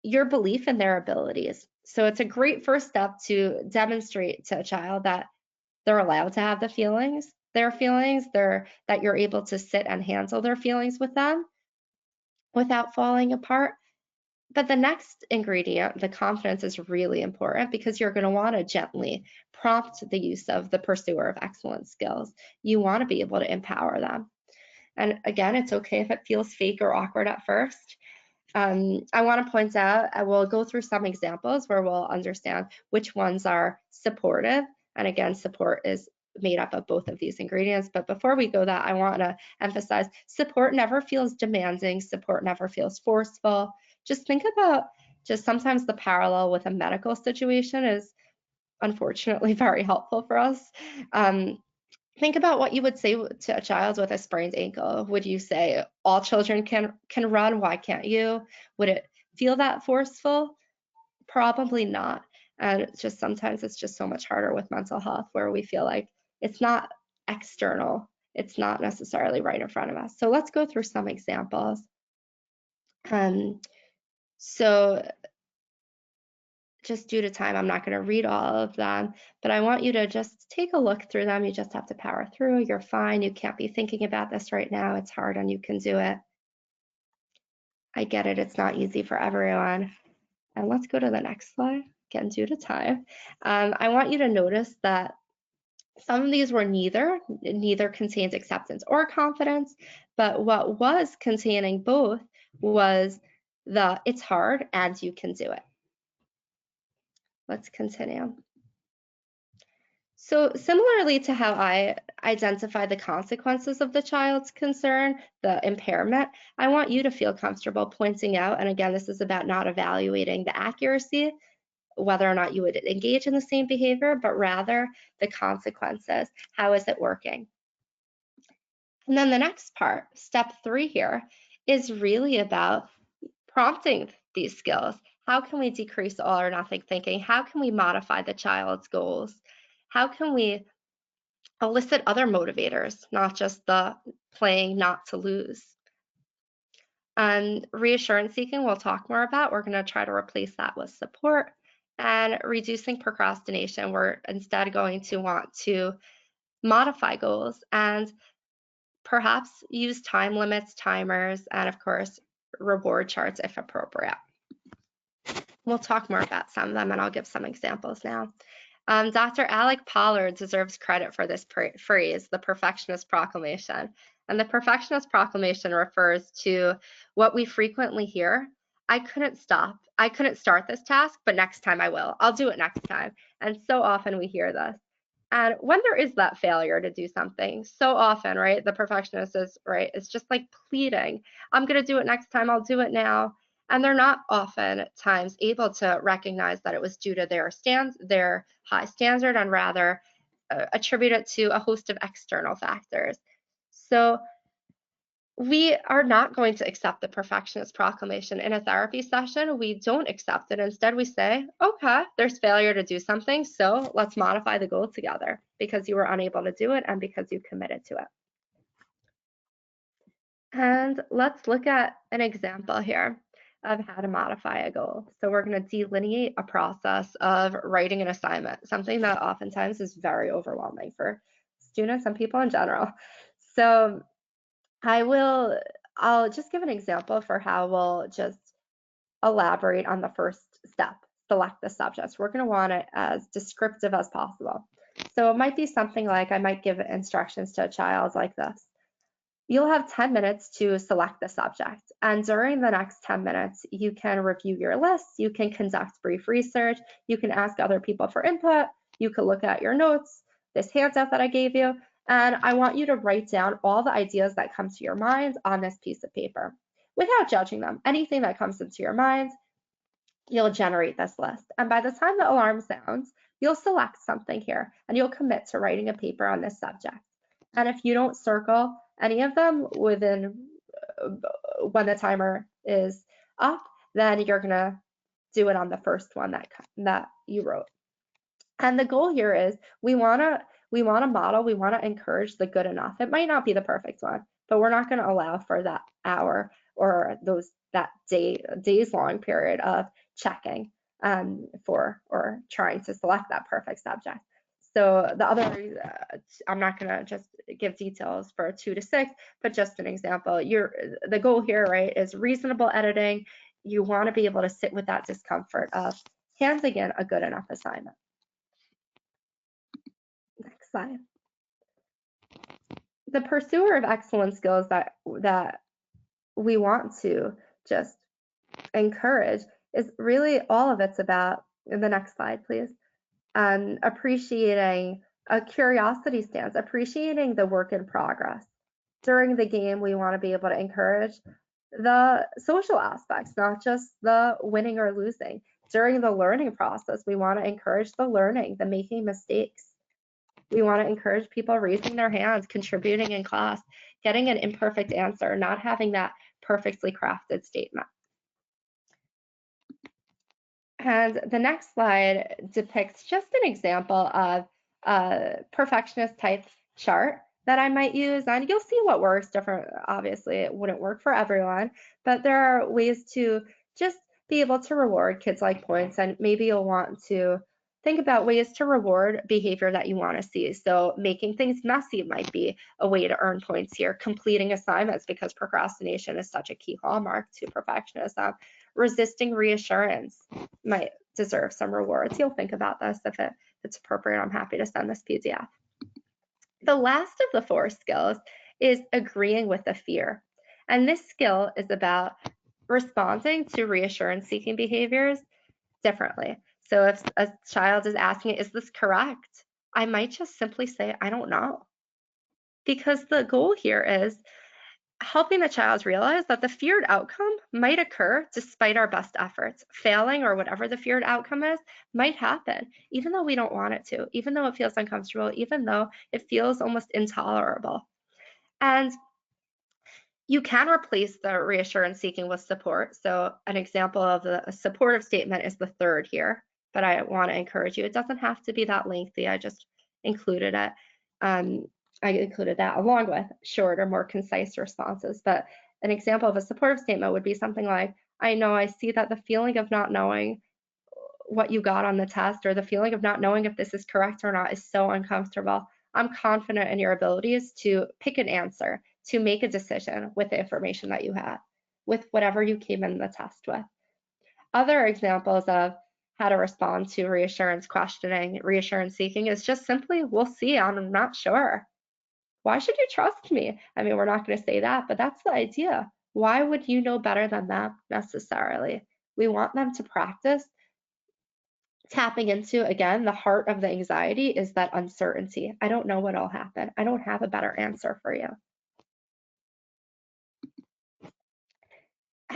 your belief in their abilities. So it's a great first step to demonstrate to a child that they're allowed to have their feelings, that you're able to sit and handle their feelings with them without falling apart. But the next ingredient, the confidence, is really important because you're going to want to gently prompt the use of the pursuer of excellence skills. You want to be able to empower them. And again, it's okay if it feels fake or awkward at first. I want to point out, I will go through some examples where we'll understand which ones are supportive. And again, support is made up of both of these ingredients. But before we go that, I want to emphasize support never feels demanding. Support never feels forceful. Just think about sometimes the parallel with a medical situation is unfortunately very helpful for us. Think about what you would say to a child with a sprained ankle. Would you say, all children can run, why can't you? Would it feel that forceful? Probably not. And sometimes it's just so much harder with mental health, where we feel like it's not external. It's not necessarily right in front of us. So let's go through some examples. So just due to time, I'm not going to read all of them, but I want you to just take a look through them. You just have to power through. You're fine. You can't be thinking about this right now. It's hard and you can do it. I get it. It's not easy for everyone. And let's go to the next slide, again, due to time. I want you to notice that some of these were neither contained acceptance or confidence, but what was containing both was the it's hard and you can do it. Let's continue. So similarly to how I identify the consequences of the child's concern, the impairment, I want you to feel comfortable pointing out, and again, this is about not evaluating the accuracy, whether or not you would engage in the same behavior, but rather the consequences. How is it working? And then the next part, step 3 here, is really about prompting these skills. How can we decrease all or nothing thinking? How can we modify the child's goals? How can we elicit other motivators, not just the playing not to lose? And reassurance seeking, we'll talk more about. We're going to try to replace that with support. And reducing procrastination, we're instead going to want to modify goals and perhaps use time limits, timers, and of course, reward charts if appropriate. We'll talk more about some of them, and I'll give some examples now. Dr. Alec Pollard deserves credit for this phrase, the perfectionist proclamation. And the perfectionist proclamation refers to what we frequently hear. I couldn't start this task, but next time I will. I'll do it next time. And so often we hear this. And when there is that failure to do something, so often, right, the perfectionist is, right, it's just like pleading. I'm going to do it next time. I'll do it now. And they're not oftentimes able to recognize that it was due to their high standard, and rather attribute it to a host of external factors. So we are not going to accept the perfectionist proclamation in a therapy session. We don't accept it. Instead, we say, okay, there's failure to do something, so let's modify the goal together because you were unable to do it and because you committed to it. And let's look at an example here of how to modify a goal. So we're going to delineate a process of writing an assignment, something that oftentimes is very overwhelming for students and people in general. So I'll just give an example for how we'll just elaborate on the first step, select the subject. We're going to want it as descriptive as possible. So it might be something like, I might give instructions to a child like this. You'll have 10 minutes to select the subject. And during the next 10 minutes, you can review your list, you can conduct brief research, you can ask other people for input, you can look at your notes, this handout that I gave you, and I want you to write down all the ideas that come to your mind on this piece of paper without judging them. Anything that comes into your mind, you'll generate this list. And by the time the alarm sounds, you'll select something here and you'll commit to writing a paper on this subject. And if you don't circle any of them within when the timer is up, then you're gonna do it on the first one that you wrote. And the goal here is we wanna model, we wanna encourage the good enough. It might not be the perfect one, but we're not gonna allow for that hour or that days long period of checking for or trying to select that perfect subject. So the other, I'm not gonna just give details for 2 to 6, but just an example. The goal here, right, is reasonable editing. You want to be able to sit with that discomfort of handing in a good enough assignment. Next slide. The pursuer of excellent skills that we want to just encourage is really all of it's about, in the next slide, please, appreciating a curiosity stance, appreciating the work in progress. During the game, we want to be able to encourage the social aspects, not just the winning or losing. During the learning process, we want to encourage the learning, the making mistakes. We want to encourage people raising their hands, contributing in class, getting an imperfect answer, not having that perfectly crafted statement. And the next slide depicts just an example of a perfectionist type chart that I might use, and you'll see what works. Obviously it wouldn't work for everyone, but there are ways to just be able to reward kids like points, and maybe you'll want to think about ways to reward behavior that you want to see. So making things messy might be a way to earn points here. Completing assignments, because procrastination is such a key hallmark to perfectionism. Resisting reassurance might deserve some rewards. You'll think about this if it's appropriate. I'm happy to send this PDF. The last of the 4 skills is agreeing with the fear. And this skill is about responding to reassurance-seeking behaviors differently. So if a child is asking, is this correct? I might just simply say, I don't know. Because the goal here is helping the child realize that the feared outcome might occur despite our best efforts. Failing, or whatever the feared outcome is, might happen, even though we don't want it to, even though it feels uncomfortable, even though it feels almost intolerable. And you can replace the reassurance seeking with support. So an example of a supportive statement is the 3rd here, but I want to encourage you, it doesn't have to be that lengthy. I just included it. I included that along with shorter, more concise responses. But an example of a supportive statement would be something like, I know, I see that the feeling of not knowing what you got on the test, or the feeling of not knowing if this is correct or not, is so uncomfortable. I'm confident in your abilities to pick an answer, to make a decision with the information that you have, with whatever you came in the test with. Other examples of how to respond to reassurance questioning, reassurance seeking, is just simply, we'll see, I'm not sure. Why should you trust me? I mean, we're not going to say that, but that's the idea. Why would you know better than them necessarily? We want them to practice tapping into, again, the heart of the anxiety is that uncertainty. I don't know what'll happen. I don't have a better answer for you.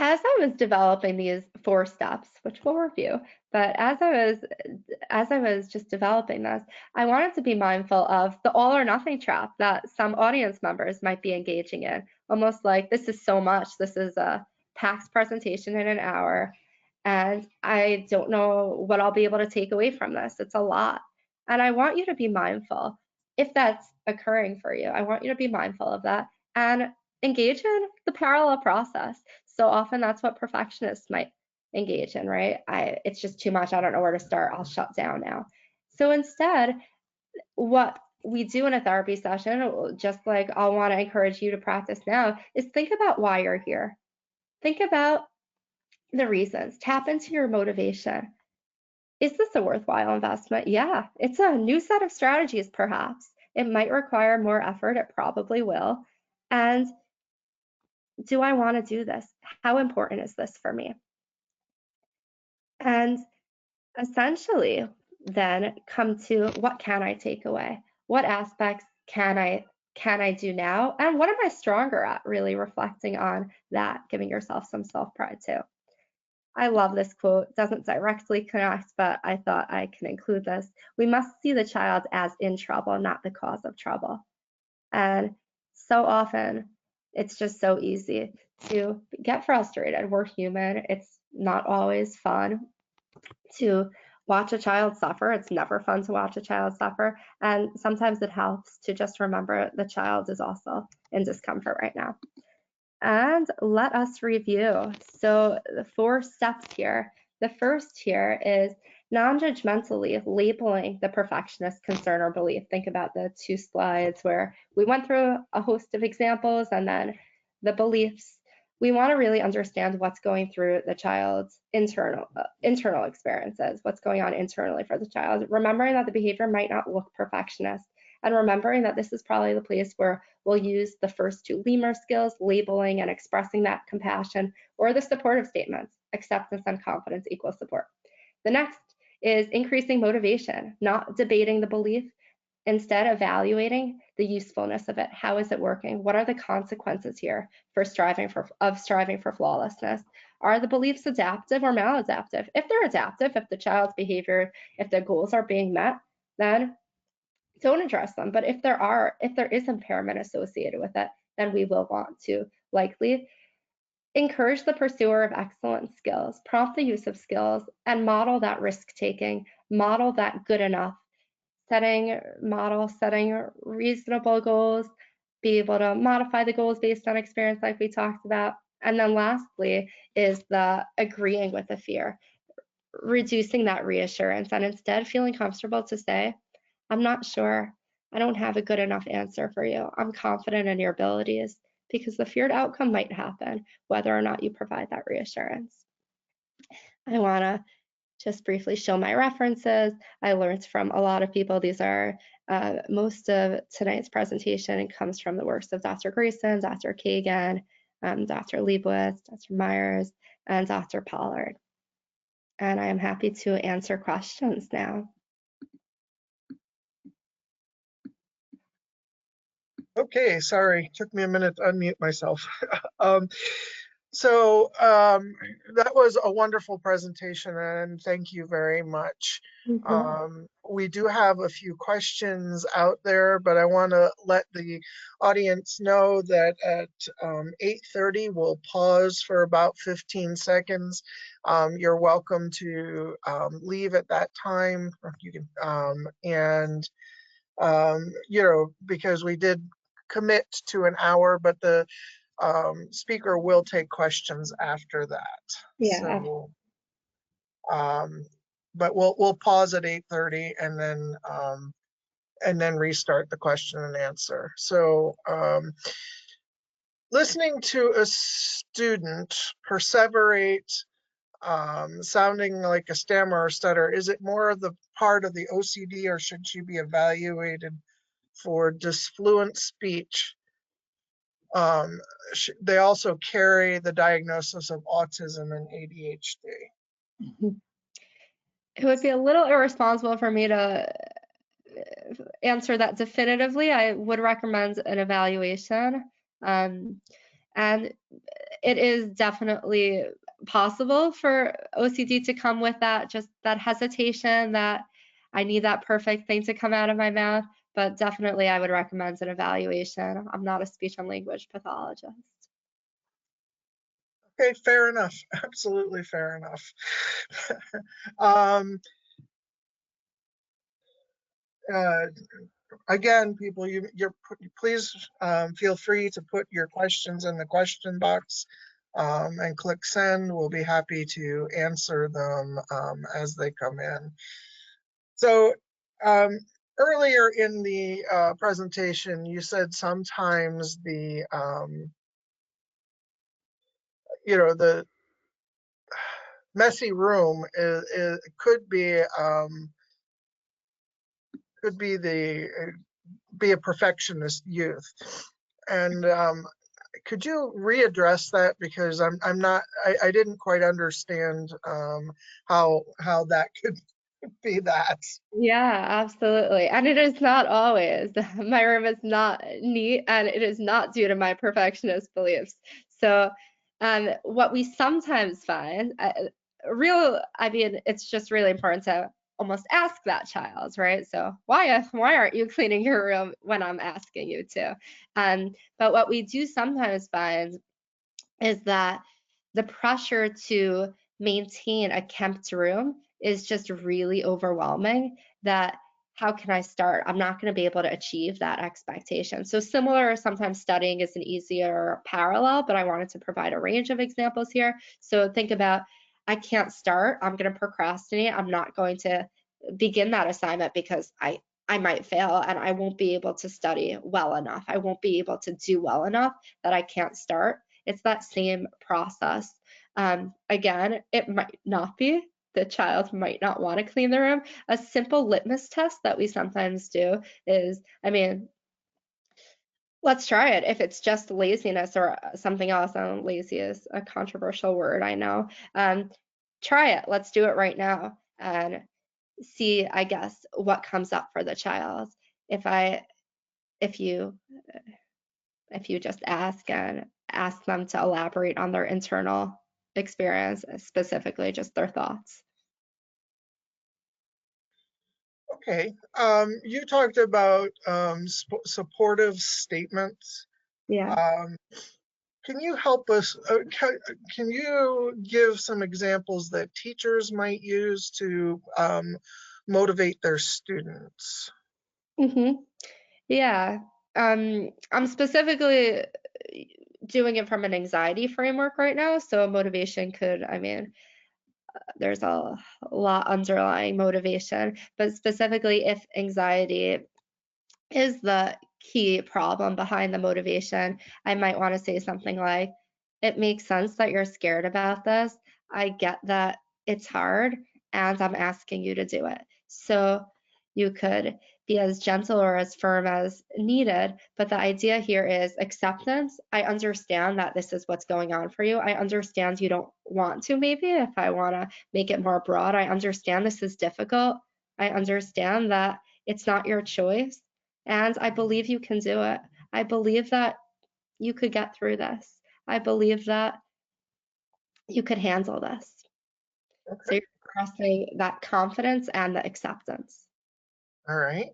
as I was developing these 4 steps, which we'll review, but as I was just developing this, I wanted to be mindful of the all or nothing trap that some audience members might be engaging in, almost like this is so much. This is a packed presentation in an hour, and I don't know what I'll be able to take away from this. It's a lot. And I want you to be mindful if that's occurring for you. I want you to be mindful of that and engage in the parallel process. So often that's what perfectionists might engage in, right? It's just too much. I don't know where to start. I'll shut down now. So instead, what we do in a therapy session, just like I'll want to encourage you to practice now, is think about why you're here. Think about the reasons. Tap into your motivation. Is this a worthwhile investment? Yeah, it's a new set of strategies, perhaps. It might require more effort. It probably will. And do I want to do this? How important is this for me? And essentially, then come to what can I take away? What aspects can I do now? And what am I stronger at? Really reflecting on that, giving yourself some self-pride too. I love this quote. It doesn't directly connect, but I thought I can include this. We must see the child as in trouble, not the cause of trouble. And so often, it's just so easy to get frustrated. We're human. It's not always fun to watch a child suffer. It's never fun to watch a child suffer. And sometimes it helps to just remember the child is also in discomfort right now. And let us review. So the 4 steps here. The first here is non-judgmentally labeling the perfectionist concern or belief. Think about the 2 slides where we went through a host of examples and then the beliefs. We want to really understand what's going through the child's internal experiences, what's going on internally for the child, remembering that the behavior might not look perfectionist, and remembering that this is probably the place where we'll use the first 2 LEMUR skills, labeling and expressing that compassion, or the supportive statements, acceptance and confidence equals support. The next is increasing motivation, not debating the belief, instead evaluating the usefulness of it. How is it working? What are the consequences here for striving for flawlessness? Are the beliefs adaptive or maladaptive? If they're adaptive, if the child's behavior, if the goals are being met, then don't address them. But if there is impairment associated with it, then we will want to likely encourage the pursuer of excellent skills, prompt the use of skills, and model that risk-taking, model that good enough, setting reasonable goals, be able to modify the goals based on experience like we talked about. And then lastly is the agreeing with the fear, reducing that reassurance, and instead feeling comfortable to say, I'm not sure. I don't have a good enough answer for you. I'm confident in your abilities, because the feared outcome might happen whether or not you provide that reassurance. I want to just briefly show my references. I learned from a lot of people. These are most of tonight's presentation comes from the works of Dr. Grayson, Dr. Kagan, Dr. Leibowitz, Dr. Myers, and Dr. Pollard. And I am happy to answer questions now. Okay, sorry, took me a minute to unmute myself. That was a wonderful presentation, and thank you very much. We do have a few questions out there, but I want to let the audience know that at 8:30 we'll pause for about 15 seconds. You're welcome to leave at that time. You can, because we did commit to an hour, but the speaker will take questions after that. Yeah. So, but we'll pause at 8:30 and then restart the question and answer. So, listening to a student perseverate, sounding like a stammer or stutter, is it more of the part of the OCD, or should she be evaluated for disfluent speech? They also carry the diagnosis of autism and ADHD. It would be a little irresponsible for me to answer that definitively. I would recommend an evaluation. And it is definitely possible for OCD to come with that, just that hesitation that I need that perfect thing to come out of my mouth, but definitely I would recommend an evaluation. I'm not a speech and language pathologist. Okay, fair enough. Absolutely fair enough. um, Again, people, please feel free to put your questions in the question box and click send. We'll be happy to answer them as they come in. So earlier in the presentation, you said sometimes the the messy room could be be a perfectionist youth. And could you readdress that, because I didn't quite understand how that could be that. Yeah, absolutely. And it is not always. My room is not neat, and it is not due to my perfectionist beliefs. So, what we sometimes find, I mean, it's just really important to almost ask that child, right? So, why aren't you cleaning your room when I'm asking you to? But what we do sometimes find is that the pressure to maintain a kept room is just really overwhelming, that how can I start? I'm not going to be able to achieve that expectation. So similar, sometimes studying is an easier parallel, but I wanted to provide a range of examples here. So think about, I can't start, I'm going to procrastinate, I'm not going to begin that assignment because I might fail and I won't be able to study well enough. I won't be able to do well enough that I can't start. It's that same process. Again, it might not be. The child might not want to clean the room. A simple litmus test that we sometimes do is, I mean, let's try it. If it's just laziness or something else, lazy is a controversial word, I know. Try it. Let's do it right now and see, I guess, what comes up for the child. If you just ask them to elaborate on their internal experience, specifically just their thoughts. Okay. You talked about supportive statements. Yeah. Can you help us? Can you give some examples that teachers might use to motivate their students? Mm-hmm. Yeah. I'm specifically doing it from an anxiety framework right now. So motivation could, I mean, there's a lot underlying motivation, but specifically if anxiety is the key problem behind the motivation, I might want to say something like, it makes sense that you're scared about this. I get that it's hard and I'm asking you to do it. So you could be as gentle or as firm as needed, but the idea here is acceptance. I understand that this is what's going on for you. I understand you don't want to, maybe if I want to make it more broad. I understand this is difficult. I understand that it's not your choice. And I believe you can do it. I believe that you could get through this. I believe that you could handle this. Okay. So you're expressing that confidence and the acceptance. All right.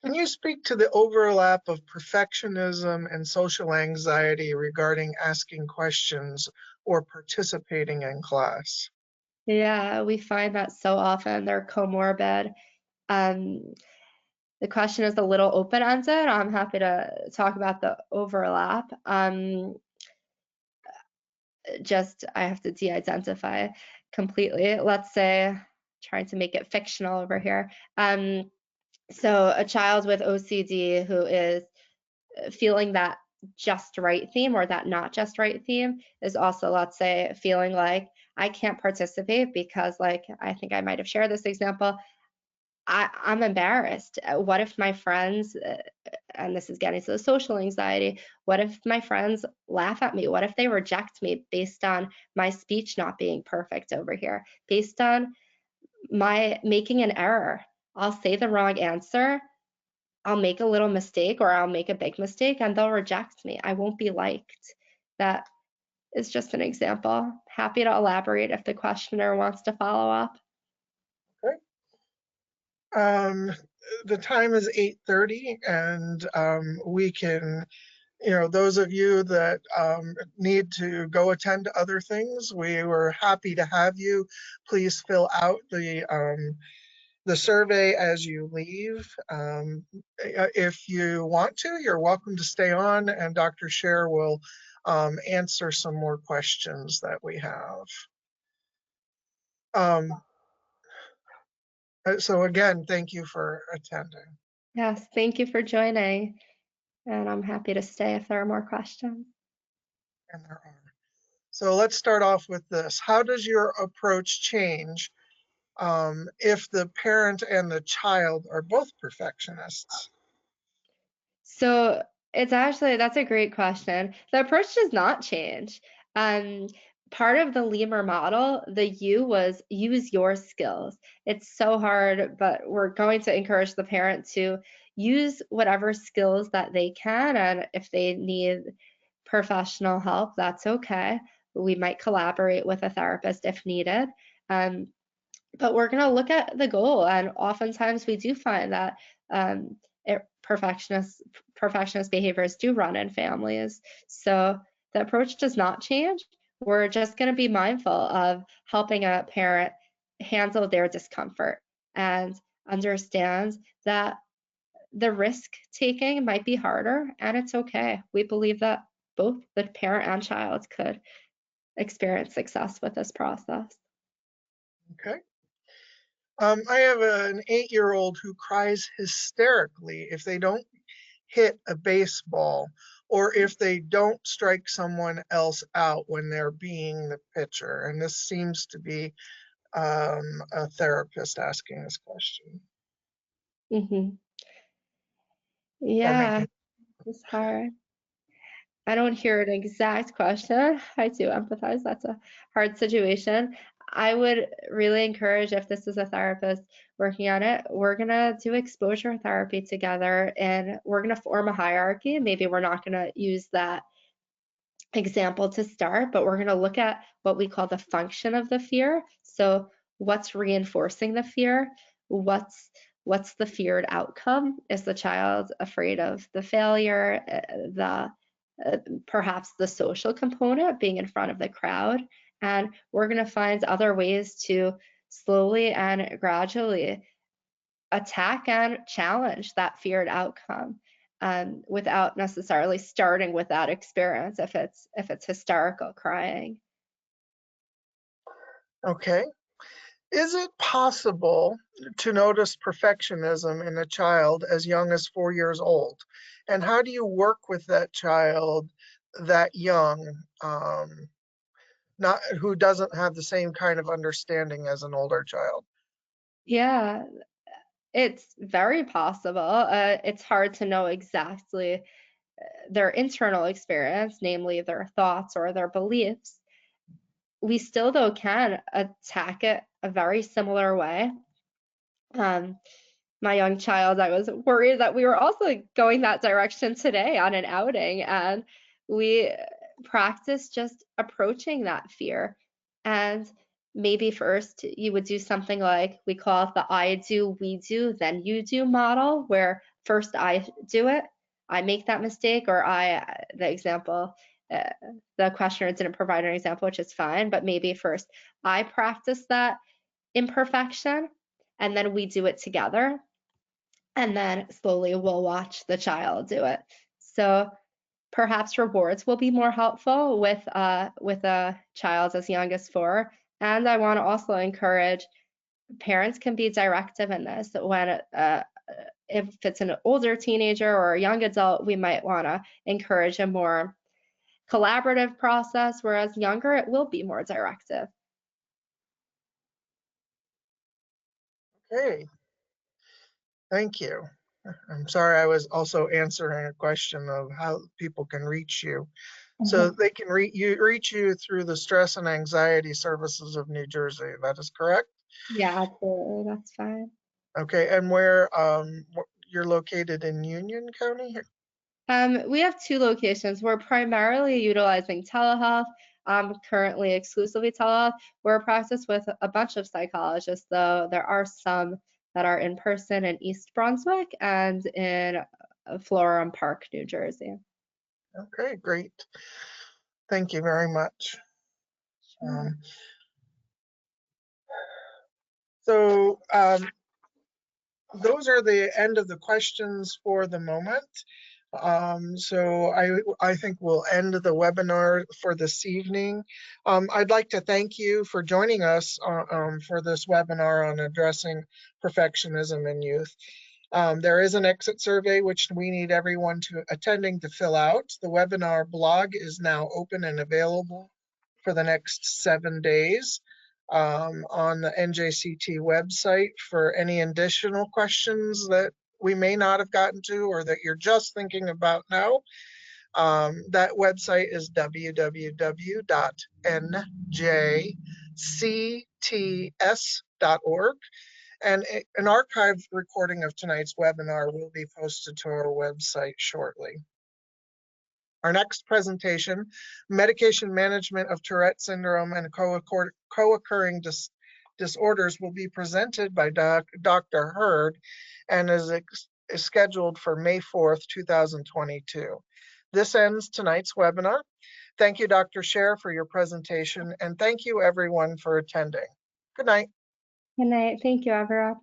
Can you speak to the overlap of perfectionism and social anxiety regarding asking questions or participating in class? Yeah, we find that so often they're comorbid. Um, the question is a little open-ended. I'm happy to talk about the overlap. Just I have to de-identify completely. Let's say, trying to make it fictional over here. So a child with OCD who is feeling that just right theme or that not just right theme is also, let's say, feeling like I can't participate because, like, I think I might have shared this example, I'm embarrassed. What if my friends, and this is getting to the social anxiety, what if my friends laugh at me? What if they reject me based on my speech not being perfect over here, based on my making an error? I'll say the wrong answer, I'll make a little mistake, or I'll make a big mistake, and they'll reject me. I won't be liked. That is just an example. Happy to elaborate if the questioner wants to follow up. Okay. The time is 8:30, and we can, those of you that need to go attend to other things, we were happy to have you. Please fill out the survey as you leave. If you want to, you're welcome to stay on, and Dr. Scher will answer some more questions that we have. So again, thank you for attending. Yes, thank you for joining. And I'm happy to stay if there are more questions. And there are. So let's start off with this. How does your approach change if the parent and the child are both perfectionists? So that's a great question. The approach does not change. Part of the LEMUR model, the U was use your skills. It's so hard, but we're going to encourage the parent to use whatever skills that they can, and if they need professional help, that's okay. We might collaborate with a therapist if needed. But we're going to look at the goal, and oftentimes we do find that perfectionist behaviors do run in families. So the approach does not change. We're just going to be mindful of helping a parent handle their discomfort and understand that the risk taking might be harder, and it's okay. We believe that both the parent and child could experience success with this process. Okay. I have an 8-year-old who cries hysterically if they don't hit a baseball or if they don't strike someone else out when they're being the pitcher. And this seems to be a therapist asking this question. Mm-hmm. Yeah, it's hard. I don't hear an exact question. I do empathize. That's a hard situation. I would really encourage, if this is a therapist working on it, we're going to do exposure therapy together, and we're going to form a hierarchy. Maybe we're not going to use that example to start, but we're going to look at what we call the function of the fear. So what's reinforcing the fear? What's the feared outcome? Is the child afraid of the failure, perhaps the social component, being in front of the crowd? And we're going to find other ways to slowly and gradually attack and challenge that feared outcome, without necessarily starting with that experience if it's hysterical crying. Okay. Is it possible to notice perfectionism in a child as young as 4 years old? And how do you work with that child that young, who doesn't have the same kind of understanding as an older child? Yeah, it's very possible. It's hard to know exactly their internal experience, namely their thoughts or their beliefs. We still, though, can attack it a very similar way. My young child, I was worried that we were also going that direction today on an outing, and we practice just approaching that fear. And maybe first you would do something like, we call it the I do, we do, then you do model, where first I do it, I make that mistake, or the questioner didn't provide an example, which is fine, but maybe first I practice that imperfection, and then we do it together, and then slowly we'll watch the child do it. So perhaps rewards will be more helpful with a child as young as 4. And I want to also encourage parents can be directive in this. When if it's an older teenager or a young adult, we might want to encourage a more collaborative process, whereas younger, it will be more directive. Okay, thank you. I'm sorry, I was also answering a question of how people can reach you. So they can reach you through the Stress and Anxiety Services of New Jersey. That is correct? Yeah, absolutely. That's fine. Okay, and where you're located in Union County? We have 2 locations. We're primarily utilizing telehealth. I'm currently exclusively telehealth. We're a practice with a bunch of psychologists, though there are some that are in person in East Brunswick and in Florham Park, New Jersey. Okay, great. Thank you very much. So those are the end of the questions for the moment. So I think we'll end the webinar for this evening. I'd like to thank you for joining us for this webinar on addressing perfectionism in youth. There is an exit survey which we need everyone attending to fill out. The webinar blog is now open and available for the next 7 days on the NJCT website for any additional questions that we may not have gotten to or that you're just thinking about now. That website is www.njcts.org. And an archived recording of tonight's webinar will be posted to our website shortly. Our next presentation, Medication Management of Tourette Syndrome and Co-occurring Disorders, will be presented by Dr. Hurd and is scheduled for May 4th, 2022. This ends tonight's webinar. Thank you, Dr. Scher, for your presentation, and thank you everyone for attending. Good night. Good night. Thank you, everyone.